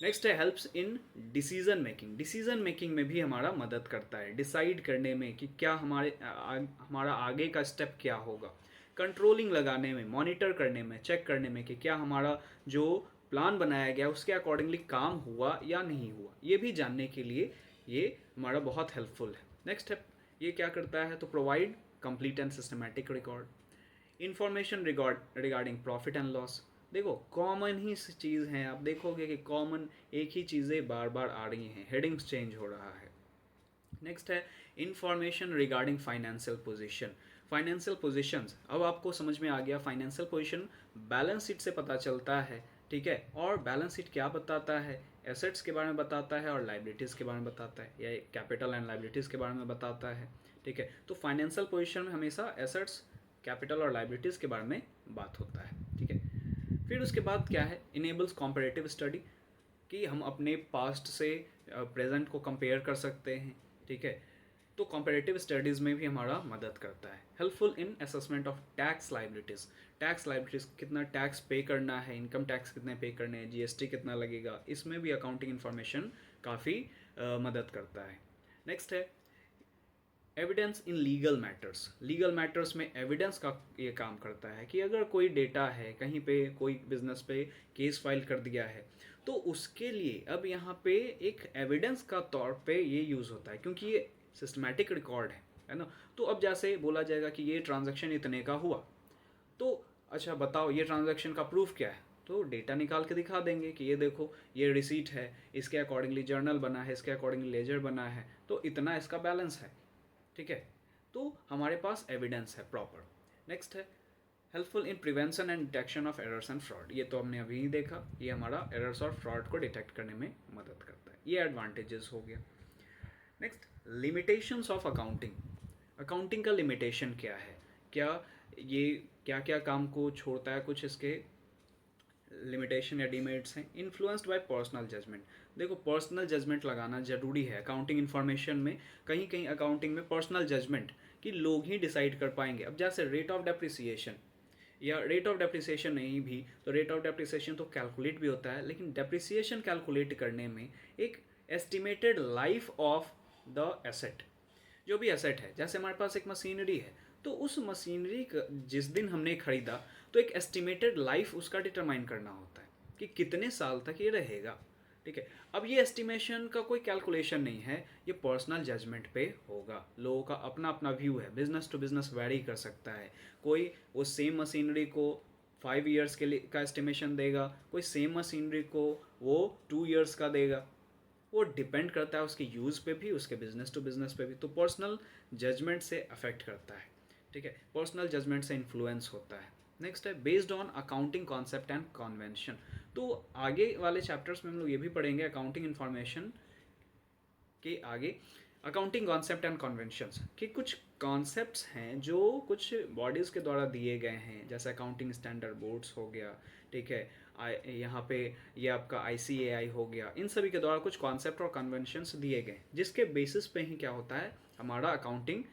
नेक्स्ट है helps in decision making. Decision making में भी हमारा मदद करता है, डिसाइड करने में कि क्या हमारा आगे का स्टेप क्या होगा। कंट्रोलिंग लगाने में, मॉनिटर करने में, चेक करने में कि क्या हमारा जो प्लान बनाया गया उसके अकॉर्डिंगली काम हुआ या नहीं हुआ, ये भी जानने के लिए ये हमारा बहुत हेल्पफुल है। नेक्स्ट है, ये क्या करता है, तो provide complete and systematic record information regarding profit and loss. देखो, कॉमन ही चीज़ है, आप देखोगे कि कॉमन एक ही चीज़ें बार बार आ रही हैं, हेडिंग्स चेंज हो रहा है। नेक्स्ट है information regarding financial position. Financial positions, अब आपको समझ में आ गया। फाइनेंशियल पोजीशन बैलेंस शीट से पता चलता है, ठीक है। और बैलेंस शीट क्या बताता है? एसेट्स के बारे में बताता है और लाइबिलिटीज़ के बारे में बताता है, या कैपिटल एंड लाइबिलिटीज़ के बारे में बताता है, ठीक है। तो फाइनेंशियल पोजीशन में हमेशा एसेट्स, कैपिटल और लाइबिलिटीज़ के बारे में बात होता है, ठीक है। फिर उसके बाद क्या है, इनेबल्स कॉम्परेटिव स्टडी, कि हम अपने पास्ट से प्रेजेंट को कंपेयर कर सकते हैं, ठीक है। तो कॉम्परेटिव स्टडीज़ में भी हमारा मदद करता है। Helpful in assessment of tax liabilities. Tax liabilities, कितना टैक्स पे करना है, इनकम टैक्स कितने पे करने हैं, जीएसटी कितना लगेगा, इसमें भी अकाउंटिंग इन्फॉर्मेशन काफ़ी मदद करता है। नेक्स्ट है evidence in legal matters. Legal matters में एविडेंस का ये काम करता है कि अगर कोई डेटा है, कहीं पे कोई बिजनेस पे केस फाइल कर दिया है, तो उसके लिए अब यहाँ पे एक एविडेंस का तौर पे ये यूज़ होता है, क्योंकि ये सिस्टमैटिक रिकॉर्ड है ना। तो अब जैसे बोला जाएगा कि ये ट्रांजैक्शन इतने का हुआ, तो अच्छा बताओ ये ट्रांजैक्शन का प्रूफ क्या है, तो डेटा निकाल के दिखा देंगे कि ये देखो, ये रिसीट है, इसके अकॉर्डिंगली जर्नल बना है, इसके अकॉर्डिंगली लेजर बना है, तो इतना इसका बैलेंस है, ठीक है। तो हमारे पास एविडेंस है प्रॉपर। नेक्स्ट है helpful in prevention and detection of errors and fraud. ये तो हमने अभी ही देखा, ये हमारा एरर्स और फ्रॉड को डिटेक्ट करने में मदद करता है। ये एडवांटेजेस हो गया। Next, limitations of accounting. Accounting का लिमिटेशन क्या है, क्या ये क्या क्या काम को छोड़ता है, कुछ इसके लिमिटेशन या डिमेरिट्स हैं। Influenced by personal judgement. देखो, पर्सनल जजमेंट लगाना ज़रूरी है अकाउंटिंग इन्फॉर्मेशन में। कहीं कहीं अकाउंटिंग में पर्सनल जजमेंट कि लोग ही डिसाइड कर पाएंगे। अब जैसे रेट ऑफ डेप्रिसिएशन, या रेट ऑफ डेप्रिसिएशन नहीं भी तो रेट ऑफ डेप्रिसिएशन तो कैलकुलेट भी होता है, लेकिन डेप्रिसिएशन कैलकुलेट करने में एक estimated life of the asset, जो भी एसेट है, जैसे हमारे पास एक मशीनरी है, तो उस मशीनरी का जिस दिन हमने खरीदा, तो एक एस्टिमेटेड लाइफ उसका डिटरमाइन करना होता है कि कितने साल तक ये रहेगा, ठीक है। अब ये एस्टिमेशन का कोई कैलकुलेशन नहीं है, ये पर्सनल जजमेंट पे होगा। लोगों का अपना अपना व्यू है, बिजनेस टू बिजनेस वेरी कर सकता है। कोई वो सेम मशीनरी को 5 ईयर्स के लिए का एस्टिमेशन देगा, कोई सेम मशीनरी को वो 2 ईयर्स का देगा। वो डिपेंड करता है उसके यूज़ पे भी, उसके बिजनेस टू बिजनेस पे भी। तो पर्सनल जजमेंट से अफेक्ट करता है, ठीक है, पर्सनल जजमेंट से इन्फ्लुएंस होता है। नेक्स्ट है based on accounting concept and convention. तो आगे वाले चैप्टर्स में हम लोग ये भी पढ़ेंगे अकाउंटिंग इन्फॉर्मेशन के आगे, अकाउंटिंग कॉन्सेप्ट एंड कन्वेंशंस, कि कुछ कॉन्सेप्ट्स हैं जो कुछ बॉडीज़ के द्वारा दिए गए हैं, जैसे अकाउंटिंग स्टैंडर्ड बोर्ड्स हो गया, ठीक है, यहाँ पे ये आपका ICAI हो गया, इन सभी के द्वारा कुछ कॉन्सेप्ट और कन्वेंशंस दिए गए, जिसके बेसिस पे ही क्या होता है, हमारा अकाउंटिंग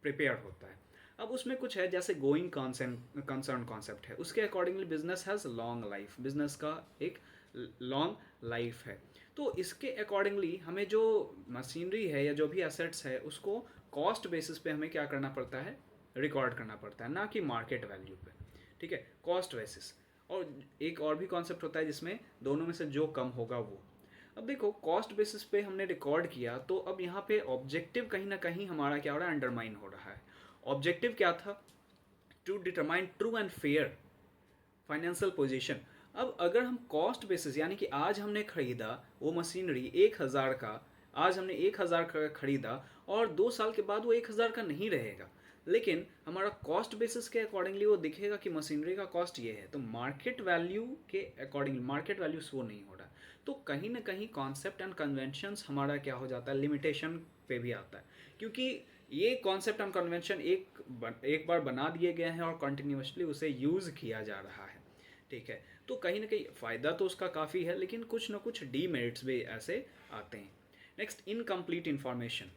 प्रिपेयर होता है। अब उसमें कुछ है जैसे गोइंग कंसर्न कॉन्सेप्ट है, उसके accordingly business has long life. Business का एक लॉन्ग लाइफ है। तो इसके अकॉर्डिंगली हमें जो मशीनरी है या जो भी एसेट्स है उसको कॉस्ट बेसिस पे हमें क्या करना पड़ता है, रिकॉर्ड करना पड़ता है, ना कि मार्केट वैल्यू पे। ठीक है, कॉस्ट बेसिस। और एक और भी कॉन्सेप्ट होता है जिसमें दोनों में से जो कम होगा वो। अब देखो कॉस्ट बेसिस पे हमने रिकॉर्ड किया तो अब यहाँ पे ऑब्जेक्टिव कहीं ना कहीं हमारा क्या हो रहा है, अंडरमाइन हो रहा है। ऑब्जेक्टिव क्या था, to determine true and fair financial position. अब अगर हम कॉस्ट बेसिस यानी कि आज हमने खरीदा वो मशीनरी 1,000 का, आज हमने 1,000 का खरीदा और 2 साल के बाद वो 1,000 का नहीं रहेगा, लेकिन हमारा कॉस्ट बेसिस के अकॉर्डिंगली वो दिखेगा कि मशीनरी का कॉस्ट ये है, तो मार्केट वैल्यू के अकॉर्डिंग मार्केट वैल्यू शो नहीं हो रहा। तो कहीं ना कहीं कॉन्सेप्ट एंड कन्वेंशंस हमारा क्या हो जाता है, लिमिटेशन पे भी आता है, क्योंकि ये कॉन्सेप्ट एंड कन्वेंशन एक बार बना दिए गए हैं और कंटिन्यूसली उसे यूज़ किया जा रहा है। ठीक है, तो कहीं ना कहीं फ़ायदा तो उसका काफ़ी है, लेकिन कुछ ना कुछ डीमेरिट्स भी ऐसे आते हैं। Next, incomplete information.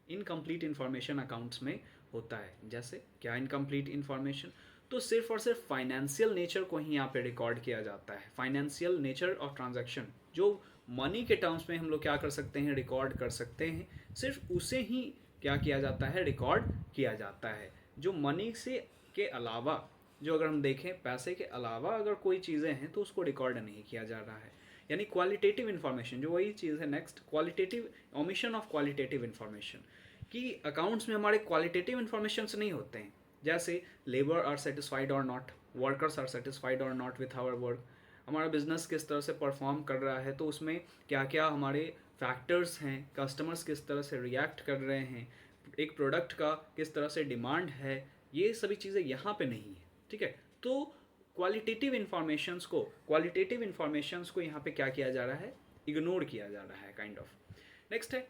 Incomplete information accounts में होता है। जैसे क्या इनकम्प्लीट इन्फॉर्मेशन, तो सिर्फ और सिर्फ फाइनेंशियल नेचर को ही यहाँ पे रिकॉर्ड किया जाता है। फाइनेंशियल नेचर ऑफ ट्रांजैक्शन जो मनी के टर्म्स में हम लोग क्या कर सकते हैं, रिकॉर्ड कर सकते हैं, सिर्फ उसे ही क्या किया जाता है, रिकॉर्ड किया जाता है। जो मनी से के अलावा, जो अगर हम देखें पैसे के अलावा अगर कोई चीज़ें हैं तो उसको रिकॉर्ड नहीं किया जा रहा है। यानी क्वालिटेटिव इन्फॉर्मेशन जो वही चीज़ है। Next, qualitative omission of qualitative information, कि अकाउंट्स में हमारे क्वालिटेटिव इन्फॉर्मेशन नहीं होते हैं। जैसे लेबर आर सेटिस्फाइड और नॉट, वर्कर्स आर सेटिस्फाइड और नॉट विथ आवर वर्क, हमारा बिजनेस किस तरह से परफॉर्म कर रहा है, तो उसमें क्या क्या हमारे फैक्टर्स हैं, कस्टमर्स किस तरह से रिएक्ट कर रहे हैं, एक प्रोडक्ट का किस तरह से डिमांड है, ये सभी चीज़ें यहाँ पे नहीं है। ठीक है, तो क्वालिटेटिव इन्फॉर्मेशंस को यहाँ पे क्या किया जा रहा है, इग्नोर किया जा रहा है काइंड ऑफ। नेक्स्ट है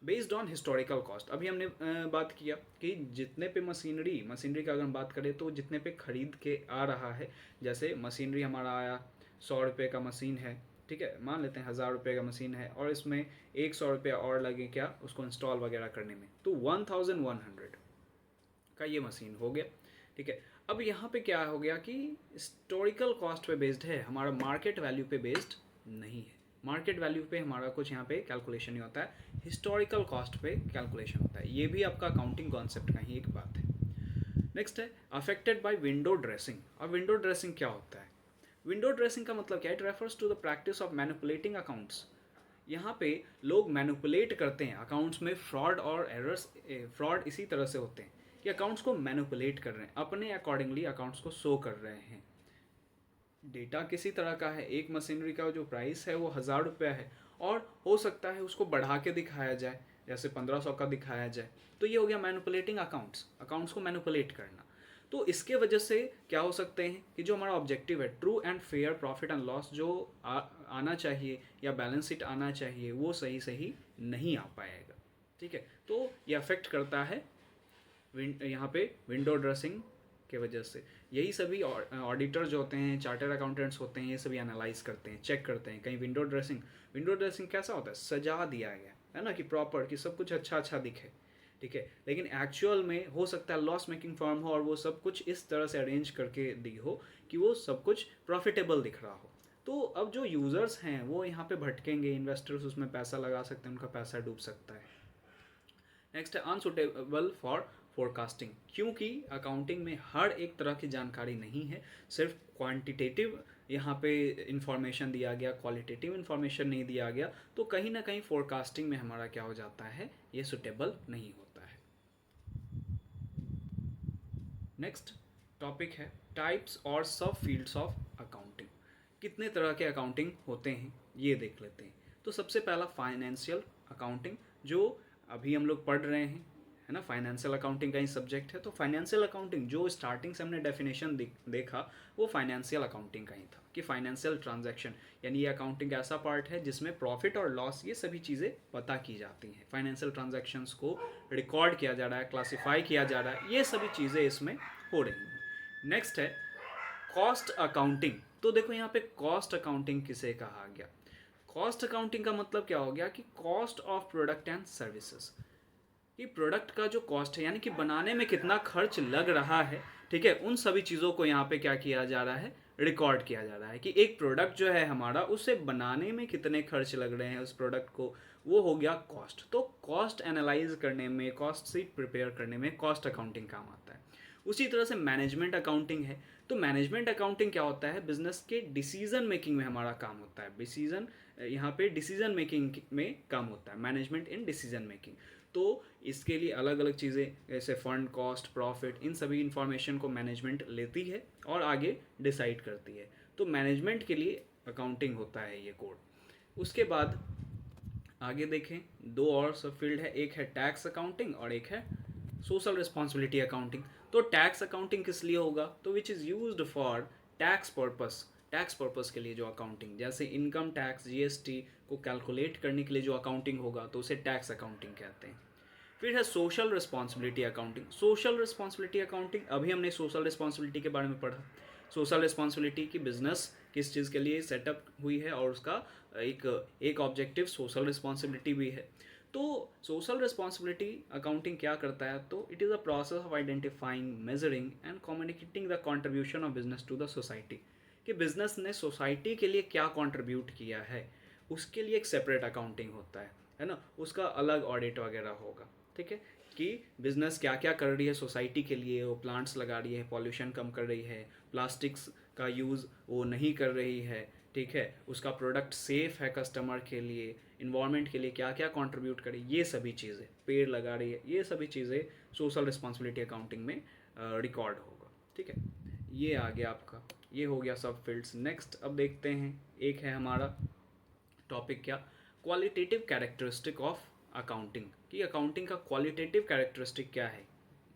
बेस्ड ऑन हिस्टोरिकल कॉस्ट। अभी हमने बात किया कि जितने पे मशीनरी का अगर हम बात करें तो जितने पे खरीद के आ रहा है, जैसे मशीनरी हमारा आया 100 रुपये का मशीन है, ठीक है, मान लेते हैं 1,000 रुपये का मशीन है और इसमें 100 रुपये और लगे क्या उसको इंस्टॉल वगैरह करने में, तो 1,100 का ये मशीन हो गया। ठीक है, अब यहाँ पे क्या हो गया कि हिस्टोरिकल कॉस्ट पे बेस्ड है, हमारा मार्केट वैल्यू पे बेस्ड नहीं है। मार्केट वैल्यू पे हमारा कुछ यहाँ पे कैलकुलेशन नहीं होता है, हिस्टोरिकल कॉस्ट पे कैलकुलेशन होता है। ये भी आपका अकाउंटिंग कॉन्सेप्ट का ही एक बात है। नेक्स्ट है अफेक्टेड बाय विंडो ड्रेसिंग। अब विंडो ड्रेसिंग क्या होता है, विंडो ड्रेसिंग का मतलब क्या है, it refers to the practice of manipulating accounts. यहाँ पे लोग मैनिपुलेट करते हैं अकाउंट्स में, फ्रॉड और एरर्स, फ्रॉड इसी तरह से होते हैं कि अकाउंट्स को मैनिपुलेट कर रहे हैं, अपने अकॉर्डिंगली अकाउंट्स को शो कर रहे हैं। डेटा किसी तरह का है, एक मशीनरी का जो प्राइस है वो 1,000 रुपये है और हो सकता है उसको बढ़ा के दिखाया जाए, जैसे 1,500 का दिखाया जाए, तो ये हो गया मैनिपुलेटिंग अकाउंट्स को मैनिपुलेट करना। तो इसके वजह से क्या हो सकते हैं कि जो हमारा ऑब्जेक्टिव है true and fair profit and loss जो आना चाहिए या बैलेंस शीट आना चाहिए वो सही सही नहीं आ पाएगा। ठीक है, तो ये अफेक्ट करता है यहाँ पे विंडो ड्रेसिंग के वजह से। यही सभी ऑडिटर जो होते हैं, चार्टर अकाउंटेंट्स होते हैं, ये सभी एनालाइज करते हैं, चेक करते हैं कहीं विंडो ड्रेसिंग कैसा होता है, सजा दिया गया है ना, कि प्रॉपर, कि सब कुछ अच्छा अच्छा दिखे। ठीक है, लेकिन एक्चुअल में हो सकता है लॉस मेकिंग फर्म हो और वो सब कुछ इस तरह से अरेंज करके दी हो कि वो सब कुछ प्रॉफिटेबल दिख रहा हो। तो अब जो यूज़र्स हैं वो यहाँ पे भटकेंगे, इन्वेस्टर्स उसमें पैसा लगा सकते हैं, उनका पैसा डूब सकता है। नेक्स्ट है अनसुटेबल फॉर फोरकास्टिंग, क्योंकि अकाउंटिंग में हर एक तरह की जानकारी नहीं है, सिर्फ क्वांटिटेटिव यहाँ पे इंफॉर्मेशन दिया गया, क्वालिटेटिव इंफॉर्मेशन नहीं दिया गया, तो कहीं ना कहीं फोरकास्टिंग में हमारा क्या हो जाता है, ये सुटेबल नहीं होता है। नेक्स्ट टॉपिक है टाइप्स और सब फील्ड्स ऑफ अकाउंटिंग। कितने तरह के अकाउंटिंग होते हैं ये देख लेते हैं। तो सबसे पहला फाइनेंशियल अकाउंटिंग, जो अभी हम लोग पढ़ रहे हैं, है ना, फाइनेंशियल अकाउंटिंग का ही सब्जेक्ट है। तो फाइनेंशियल अकाउंटिंग जो स्टार्टिंग से हमने डेफिनेशन देखा वो फाइनेंशियल अकाउंटिंग का ही था, कि फाइनेंशियल ट्रांजैक्शन यानी ये अकाउंटिंग ऐसा पार्ट है जिसमें प्रॉफिट और लॉस ये सभी चीज़ें पता की जाती हैं, फाइनेंशियल ट्रांजैक्शंस को रिकॉर्ड किया जा रहा है, क्लासीफाई किया जा रहा है, ये सभी चीज़ें इसमें हो रही हैं। नेक्स्ट है कॉस्ट अकाउंटिंग। तो देखो यहाँ पे कॉस्ट अकाउंटिंग किसे कहा गया, कॉस्ट अकाउंटिंग का मतलब क्या हो गया कि cost of product and services, कि प्रोडक्ट का जो कॉस्ट है यानी कि बनाने में कितना खर्च लग रहा है, ठीक है, उन सभी चीज़ों को यहाँ पे क्या किया जा रहा है, रिकॉर्ड किया जा रहा है कि एक प्रोडक्ट जो है हमारा, उसे बनाने में कितने खर्च लग रहे हैं उस प्रोडक्ट को, वो हो गया कॉस्ट। तो कॉस्ट एनालाइज करने में, कॉस्ट शीट प्रिपेयर करने में कॉस्ट अकाउंटिंग काम आता है। उसी तरह से मैनेजमेंट अकाउंटिंग है। तो मैनेजमेंट अकाउंटिंग क्या होता है, बिजनेस के डिसीजन मेकिंग में हमारा काम होता है। डिसीजन, यहाँ पे डिसीजन मेकिंग में काम होता है, मैनेजमेंट इन डिसीजन मेकिंग। तो इसके लिए अलग अलग चीज़ें जैसे फंड, कॉस्ट, प्रॉफिट, इन सभी इंफॉर्मेशन को मैनेजमेंट लेती है और आगे डिसाइड करती है। तो मैनेजमेंट के लिए अकाउंटिंग होता है ये कोड। उसके बाद आगे देखें, दो और सब फील्ड है, एक है टैक्स अकाउंटिंग और एक है सोशल रिस्पॉन्सिबिलिटी अकाउंटिंग। तो टैक्स अकाउंटिंग किस लिए होगा, तो which is used for tax purpose, tax purpose के लिए जो अकाउंटिंग, जैसे इनकम टैक्स, जीएसटी को कैलकुलेट करने के लिए जो अकाउंटिंग होगा तो उसे टैक्स अकाउंटिंग कहते हैं। फिर है social responsibility accounting. Social responsibility accounting, अभी हमने सोशल रिस्पॉन्सिबिलिटी के बारे में पढ़ा। सोशल रिस्पॉन्सिबिलिटी की बिजनेस किस चीज़ के लिए सेटअप हुई है और उसका एक एक ऑब्जेक्टिव सोशल रिस्पॉन्सिबिलिटी भी है। तो सोशल रिस्पॉन्सिबिलिटी अकाउंटिंग क्या करता है, तो it is a process of identifying, measuring and communicating the contribution of business to the society. कि बिजनेस ने सोसाइटी के लिए क्या कॉन्ट्रीब्यूट किया है, उसके लिए एक सेपरेट अकाउंटिंग होता है ना, उसका अलग ऑडिट वगैरह होगा। ठीक है, कि बिजनेस क्या क्या कर रही है सोसाइटी के लिए, वो प्लांट्स लगा रही है, पॉल्यूशन कम कर रही है, प्लास्टिक्स का यूज़ वो नहीं कर रही है, ठीक है, उसका प्रोडक्ट सेफ है कस्टमर के लिए, इन्वायरमेंट के लिए क्या क्या कंट्रीब्यूट करे, ये सभी चीज़ें, पेड़ लगा रही है, ये सभी चीज़ें सोशल रिस्पॉन्सिबिलिटी अकाउंटिंग में रिकॉर्ड होगा। ठीक है, ये आ गया आपका, ये हो गया सब फील्ड्स। नेक्स्ट अब देखते हैं, एक है हमारा टॉपिक क्या, क्वालिटेटिव कैरेक्टरिस्टिक ऑफ अकाउंटिंग, कि अकाउंटिंग का क्वालिटेटिव कैरेक्टरिस्टिक क्या है।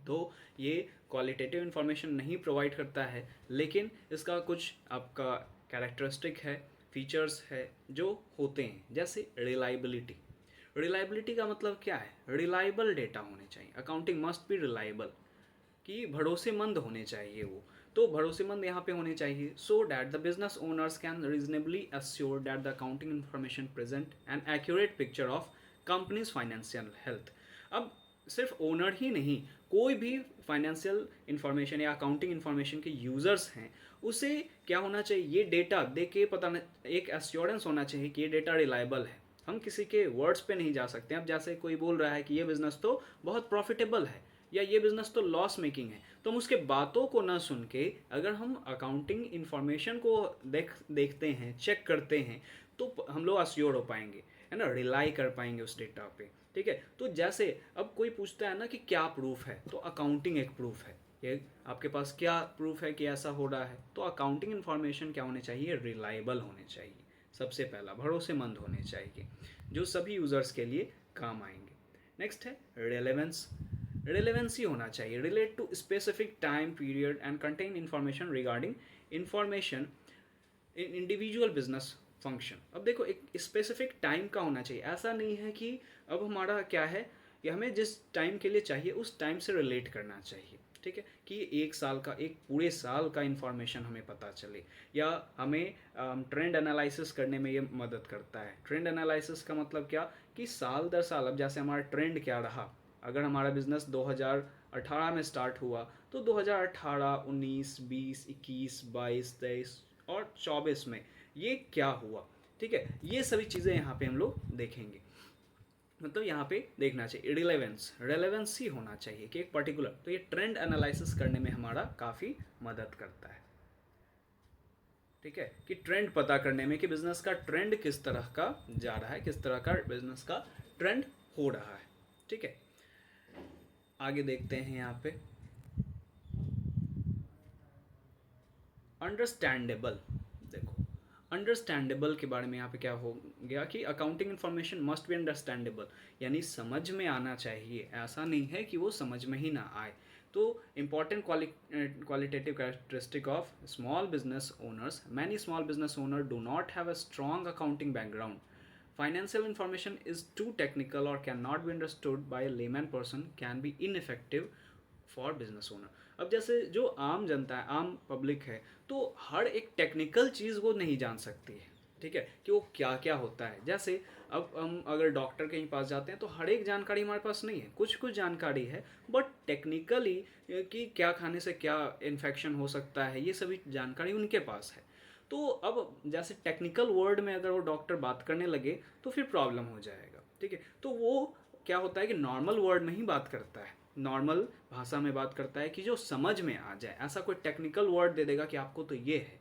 तो ये क्वालिटेटिव इन्फॉर्मेशन नहीं प्रोवाइड करता है, लेकिन इसका कुछ आपका कैरेक्टरिस्टिक है, फीचर्स है जो होते हैं, जैसे रिलायबिलिटी। रिलायबिलिटी का मतलब क्या है, रिलायबल डेटा होने चाहिए, अकाउंटिंग मस्ट बी रिलायबल, कि भरोसेमंद होने चाहिए वो। तो भरोसेमंद यहाँ पे होने चाहिए, so that the business owners can reasonably assure that the accounting information present an accurate picture of companies financial health. अब सिर्फ ओनर ही नहीं, कोई भी फाइनेंशियल इन्फॉर्मेशन या अकाउंटिंग इन्फॉर्मेशन के यूज़र्स हैं, उसे क्या होना चाहिए, ये डेटा देख के पता नहीं, एक एश्योरेंस होना चाहिए कि ये डेटा रिलायबल है। हम किसी के वर्ड्स पे नहीं जा सकते। अब जैसे कोई बोल रहा है कि ये बिज़नेस तो बहुत प्रॉफिटेबल है या ये बिज़नेस तो लॉस मेकिंग है, तो हम उसके बातों को ना सुन के अगर हम अकाउंटिंग इन्फॉर्मेशन को देखते हैं, चेक करते हैं, तो हम लोग अश्योर हो पाएंगे, है ना, रिलाई कर पाएंगे उस डेटा पे। ठीक है, तो जैसे अब कोई पूछता है ना कि क्या प्रूफ है, तो अकाउंटिंग एक प्रूफ है। ये आपके पास क्या प्रूफ है कि ऐसा हो रहा है, तो अकाउंटिंग इन्फॉर्मेशन क्या होने चाहिए, रिलायबल होने चाहिए, सबसे पहला भरोसेमंद होने चाहिए, जो सभी यूज़र्स के लिए काम आएंगे। नेक्स्ट है रेलेवेंस। रिलेवेंसी होना चाहिए, relate to specific time period and contain information regarding information in individual business function. अब देखो, एक स्पेसिफिक टाइम का होना चाहिए, ऐसा नहीं है कि अब हमारा क्या है कि हमें जिस टाइम के लिए चाहिए उस टाइम से रिलेट करना चाहिए। ठीक है, कि एक साल का, एक पूरे साल का इंफॉर्मेशन हमें पता चले, या हमें ट्रेंड एनालिसिस करने में ये मदद करता है। ट्रेंड एनालिसिस का मतलब क्या, कि साल दर साल, अब जैसे हमारा ट्रेंड क्या रहा, अगर हमारा बिजनेस 2018 में स्टार्ट हुआ, तो 2018, 19, 20, 21, 22, 23 और 24 में ये क्या हुआ। ठीक है, ये सभी चीज़ें यहाँ पे हम लोग देखेंगे। मतलब यहाँ पे देखना चाहिए रिलेवेंस, रेलेवेंसी होना चाहिए कि एक पर्टिकुलर, तो ये ट्रेंड एनालिसिस करने में हमारा काफ़ी मदद करता है। ठीक है, कि ट्रेंड पता करने में कि बिजनेस का ट्रेंड किस तरह का जा रहा है, किस तरह का बिजनेस का ट्रेंड हो रहा है। ठीक है, आगे देखते हैं यहाँ पे अंडरस्टैंडेबल। देखो, अंडरस्टैंडेबल के बारे में यहाँ पे क्या हो गया कि accounting information must be understandable, यानी समझ में आना चाहिए, ऐसा नहीं है कि वो समझ में ही ना आए। तो important qualitative characteristic of small business owners, many small business owner do not have a strong accounting background, financial information is too technical or cannot be understood by a layman person, can be ineffective for business owner। अब जैसे जो आम जनता है, आम public है, तो हर एक technical चीज़ वो नहीं जान सकती है। ठीक है, कि वो क्या क्या होता है। जैसे अब हम अगर डॉक्टर के पास जाते हैं तो हर एक जानकारी हमारे पास नहीं है, कुछ कुछ जानकारी है, बट टेक्निकली कि क्या खाने से क्या इन्फेक्शन हो सकता है ये सभी जानकारी उनके पास है। तो अब जैसे टेक्निकल वर्ड में अगर वो डॉक्टर बात करने लगे तो फिर प्रॉब्लम हो जाएगा। ठीक है, तो वो क्या होता है कि नॉर्मल वर्ड में ही बात करता है, नॉर्मल भाषा में बात करता है कि जो समझ में आ जाए। ऐसा कोई टेक्निकल वर्ड दे देगा कि आपको तो ये है,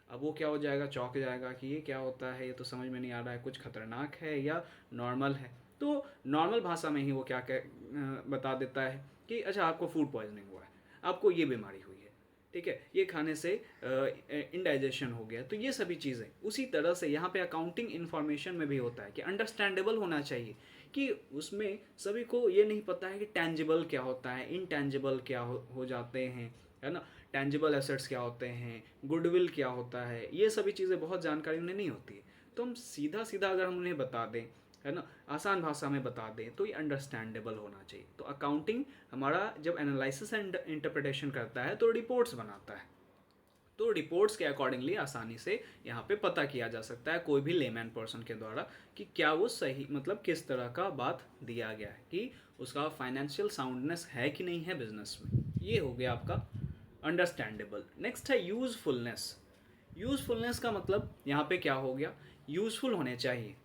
अब वो क्या हो जाएगा, चौंक जाएगा कि ये क्या होता है, ये तो समझ में नहीं आ रहा है, कुछ खतरनाक है या नॉर्मल है। तो नॉर्मल भाषा में ही वो क्या बता देता है कि अच्छा आपको फूड पॉइजनिंग हुआ है, आपको ये बीमारी हुई है, ठीक है, ये खाने से इंडाइजेशन हो गया। तो ये सभी चीज़ें उसी तरह से यहाँ पे अकाउंटिंग इन्फॉर्मेशन में भी होता है कि अंडरस्टैंडेबल होना चाहिए, कि उसमें सभी को ये नहीं पता है कि टेंजिबल क्या होता है, इनटेंजिबल क्या हो जाते हैं, है ना, टेंजिबल एसेट्स क्या होते हैं, गुडविल क्या होता है, ये सभी चीज़ें बहुत जानकारी उन्हें नहीं होती है। तो हम सीधा सीधा अगर हम उन्हें बता दें, है ना, आसान भाषा में बता दें, तो ये अंडरस्टैंडेबल होना चाहिए। तो अकाउंटिंग हमारा जब एनालिसिस एंड इंटरप्रिटेशन करता है तो रिपोर्ट्स बनाता है, तो रिपोर्ट्स के अकॉर्डिंगली आसानी से यहाँ पे पता किया जा सकता है कोई भी लेमैन पर्सन के द्वारा कि क्या वो सही, मतलब किस तरह का बात दिया गया है, कि उसका फाइनेंशियल साउंडनेस है कि नहीं है बिजनेस में। ये हो गया आपका अंडरस्टैंडेबल। नेक्स्ट है यूजफुलनेस। यूजफुलनेस का मतलब यहाँ पे क्या हो गया, यूजफुल होने चाहिए,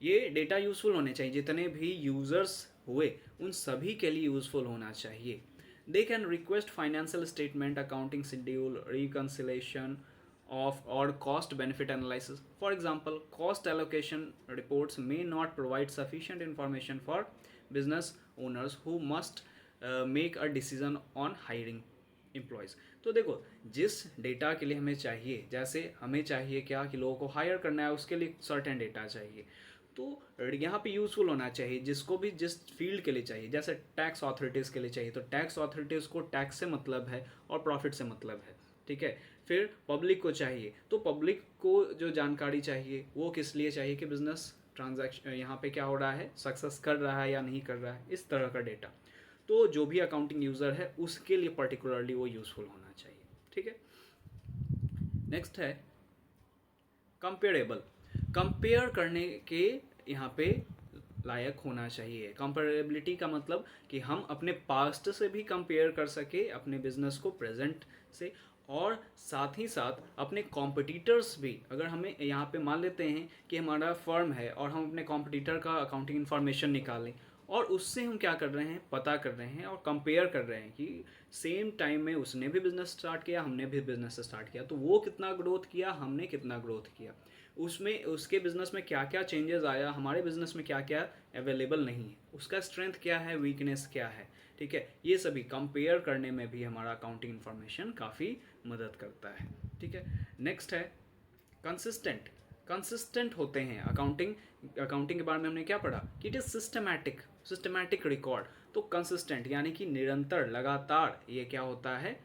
ये डेटा यूजफुल होने चाहिए, जितने भी यूजर्स हुए उन सभी के लिए यूजफुल होना चाहिए। They can request financial statement, accounting schedule, reconciliation of or cost benefit analysis. For example, cost allocation reports may not provide sufficient information for business owners who must make a decision on hiring employees. तो देखो, जिस data के लिए हमें चाहिए, जैसे हमें चाहिए क्या कि लोगों को हायर करना है, उसके लिए सर्टेन डेटा चाहिए, तो यहाँ पे यूज़फुल होना चाहिए जिसको भी जिस फील्ड के लिए चाहिए। जैसे टैक्स अथॉरिटीज़ के लिए चाहिए तो टैक्स अथॉरिटीज़ को टैक्स से मतलब है और प्रॉफिट से मतलब है, ठीक है। फिर पब्लिक को चाहिए तो पब्लिक को जो जानकारी चाहिए वो किस लिए चाहिए कि बिजनेस ट्रांजैक्शन यहाँ पे क्या हो रहा है, सक्सेस कर रहा है या नहीं कर रहा है, इस तरह का डेटा। तो जो भी अकाउंटिंग यूज़र है उसके लिए पर्टिकुलरली वो यूज़फुल होना चाहिए, ठीक है। नेक्स्ट है कंपेरेबल। कंपेयर करने के यहाँ पे लायक होना चाहिए। कंपेरेबिलिटी का मतलब कि हम अपने पास्ट से भी कंपेयर कर सके अपने बिजनेस को प्रेजेंट से, और साथ ही साथ अपने कॉम्पिटिटर्स भी। अगर हमें यहाँ पे मान लेते हैं कि हमारा फर्म है और हम अपने कॉम्पिटिटर का अकाउंटिंग इन्फॉर्मेशन निकालें और उससे हम क्या कर रहे हैं, पता कर रहे हैं और कंपेयर कर रहे हैं कि सेम टाइम में उसने भी बिजनेस स्टार्ट किया, हमने भी बिजनेस स्टार्ट किया, तो वो कितना ग्रोथ किया, हमने कितना ग्रोथ किया, उसमें उसके बिजनेस में क्या क्या चेंजेस आया, हमारे बिजनेस में क्या क्या अवेलेबल नहीं है, उसका स्ट्रेंथ क्या है, वीकनेस क्या है, ठीक है। ये सभी कंपेयर करने में भी हमारा अकाउंटिंग इन्फॉर्मेशन काफ़ी मदद करता है, ठीक है। नेक्स्ट है कंसिस्टेंट। कंसिस्टेंट होते हैं अकाउंटिंग। अकाउंटिंग के बारे में हमने क्या पढ़ा कि इट इज़ सिस्टमैटिक रिकॉर्ड। तो कंसिस्टेंट यानी कि निरंतर, लगातार ये क्या होता है,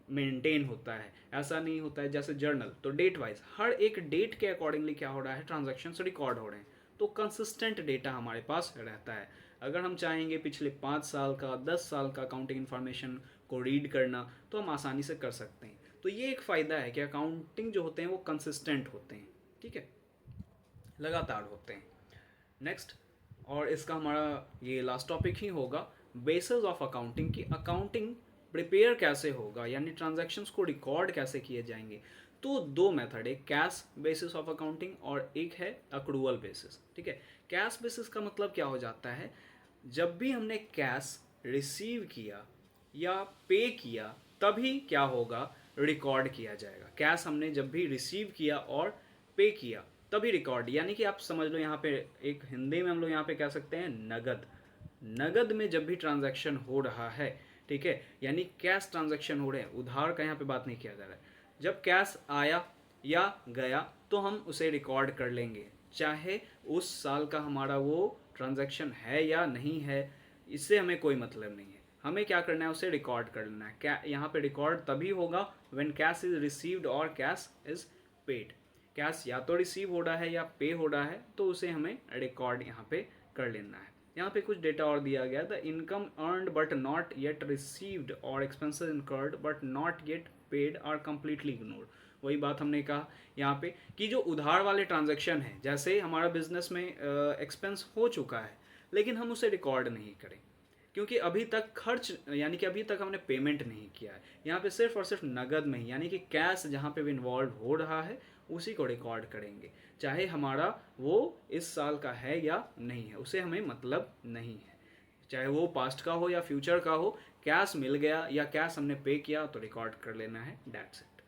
मेंटेन होता है। ऐसा नहीं होता है जैसे जर्नल, तो डेट वाइज हर एक डेट के अकॉर्डिंगली क्या हो रहा है, ट्रांजैक्शंस रिकॉर्ड हो रहे हैं। तो कंसिस्टेंट डेटा हमारे पास रहता है। अगर हम चाहेंगे पिछले 5 साल का, 10 साल का अकाउंटिंग इन्फॉर्मेशन को रीड करना तो हम आसानी से कर सकते हैं। तो ये एक फ़ायदा है कि अकाउंटिंग जो होते हैं वो कंसिस्टेंट होते हैं, ठीक है, लगातार होते हैं। नेक्स्ट, और इसका हमारा ये लास्ट टॉपिक ही होगा, बेसिस ऑफ अकाउंटिंग, की अकाउंटिंग प्रिपेयर कैसे होगा, यानी ट्रांजैक्शंस को रिकॉर्ड कैसे किए जाएंगे। तो दो मेथड है, कैश बेसिस ऑफ अकाउंटिंग और एक है अक्रूवल बेसिस, ठीक है। कैश बेसिस का मतलब क्या हो जाता है, जब भी हमने कैश रिसीव किया या पे किया तभी क्या होगा, रिकॉर्ड किया जाएगा। कैश हमने जब भी रिसीव किया और पे किया तभी रिकॉर्ड, यानी कि आप समझ लो यहाँ पे एक हिंदी में हम लोग यहाँ पे कह सकते हैं नगद। नगद में जब भी ट्रांजैक्शन हो रहा है, ठीक है, यानी कैश ट्रांजैक्शन हो रहे हैं, उधार का यहाँ पे बात नहीं किया जा रहा है। जब कैश आया या गया तो हम उसे रिकॉर्ड कर लेंगे, चाहे उस साल का हमारा वो ट्रांजैक्शन है या नहीं है, इससे हमें कोई मतलब नहीं है। हमें क्या करना है, उसे रिकॉर्ड कर लेना है। क्या यहाँ पे रिकॉर्ड तभी होगा व्हेन कैश इज रिसीव्ड और कैश इज पेड। कैश या तो रिसीव हो रहा है या पे हो रहा है तो उसे हमें रिकॉर्ड यहाँ पे कर लेना है। यहाँ पे कुछ डेटा और दिया गया, the income earned but not yet received और expenses incurred but not yet paid are completely ignored. वही बात हमने कहा यहाँ पे कि जो उधार वाले ट्रांजैक्शन है, जैसे हमारा बिजनेस में एक्सपेंस हो चुका है लेकिन हम उसे रिकॉर्ड नहीं करें क्योंकि अभी तक खर्च यानी कि अभी तक हमने पेमेंट नहीं किया है। यहाँ पे सिर्फ और सिर्फ नगद में ही यानी कि कैश जहाँ पे भी इन्वॉल्व हो रहा है उसी को रिकॉर्ड करेंगे, चाहे हमारा वो इस साल का है या नहीं है, उसे हमें मतलब नहीं है। चाहे वो पास्ट का हो या फ्यूचर का हो, कैश मिल गया या कैश हमने पे किया तो रिकॉर्ड कर लेना है, दैट्स इट।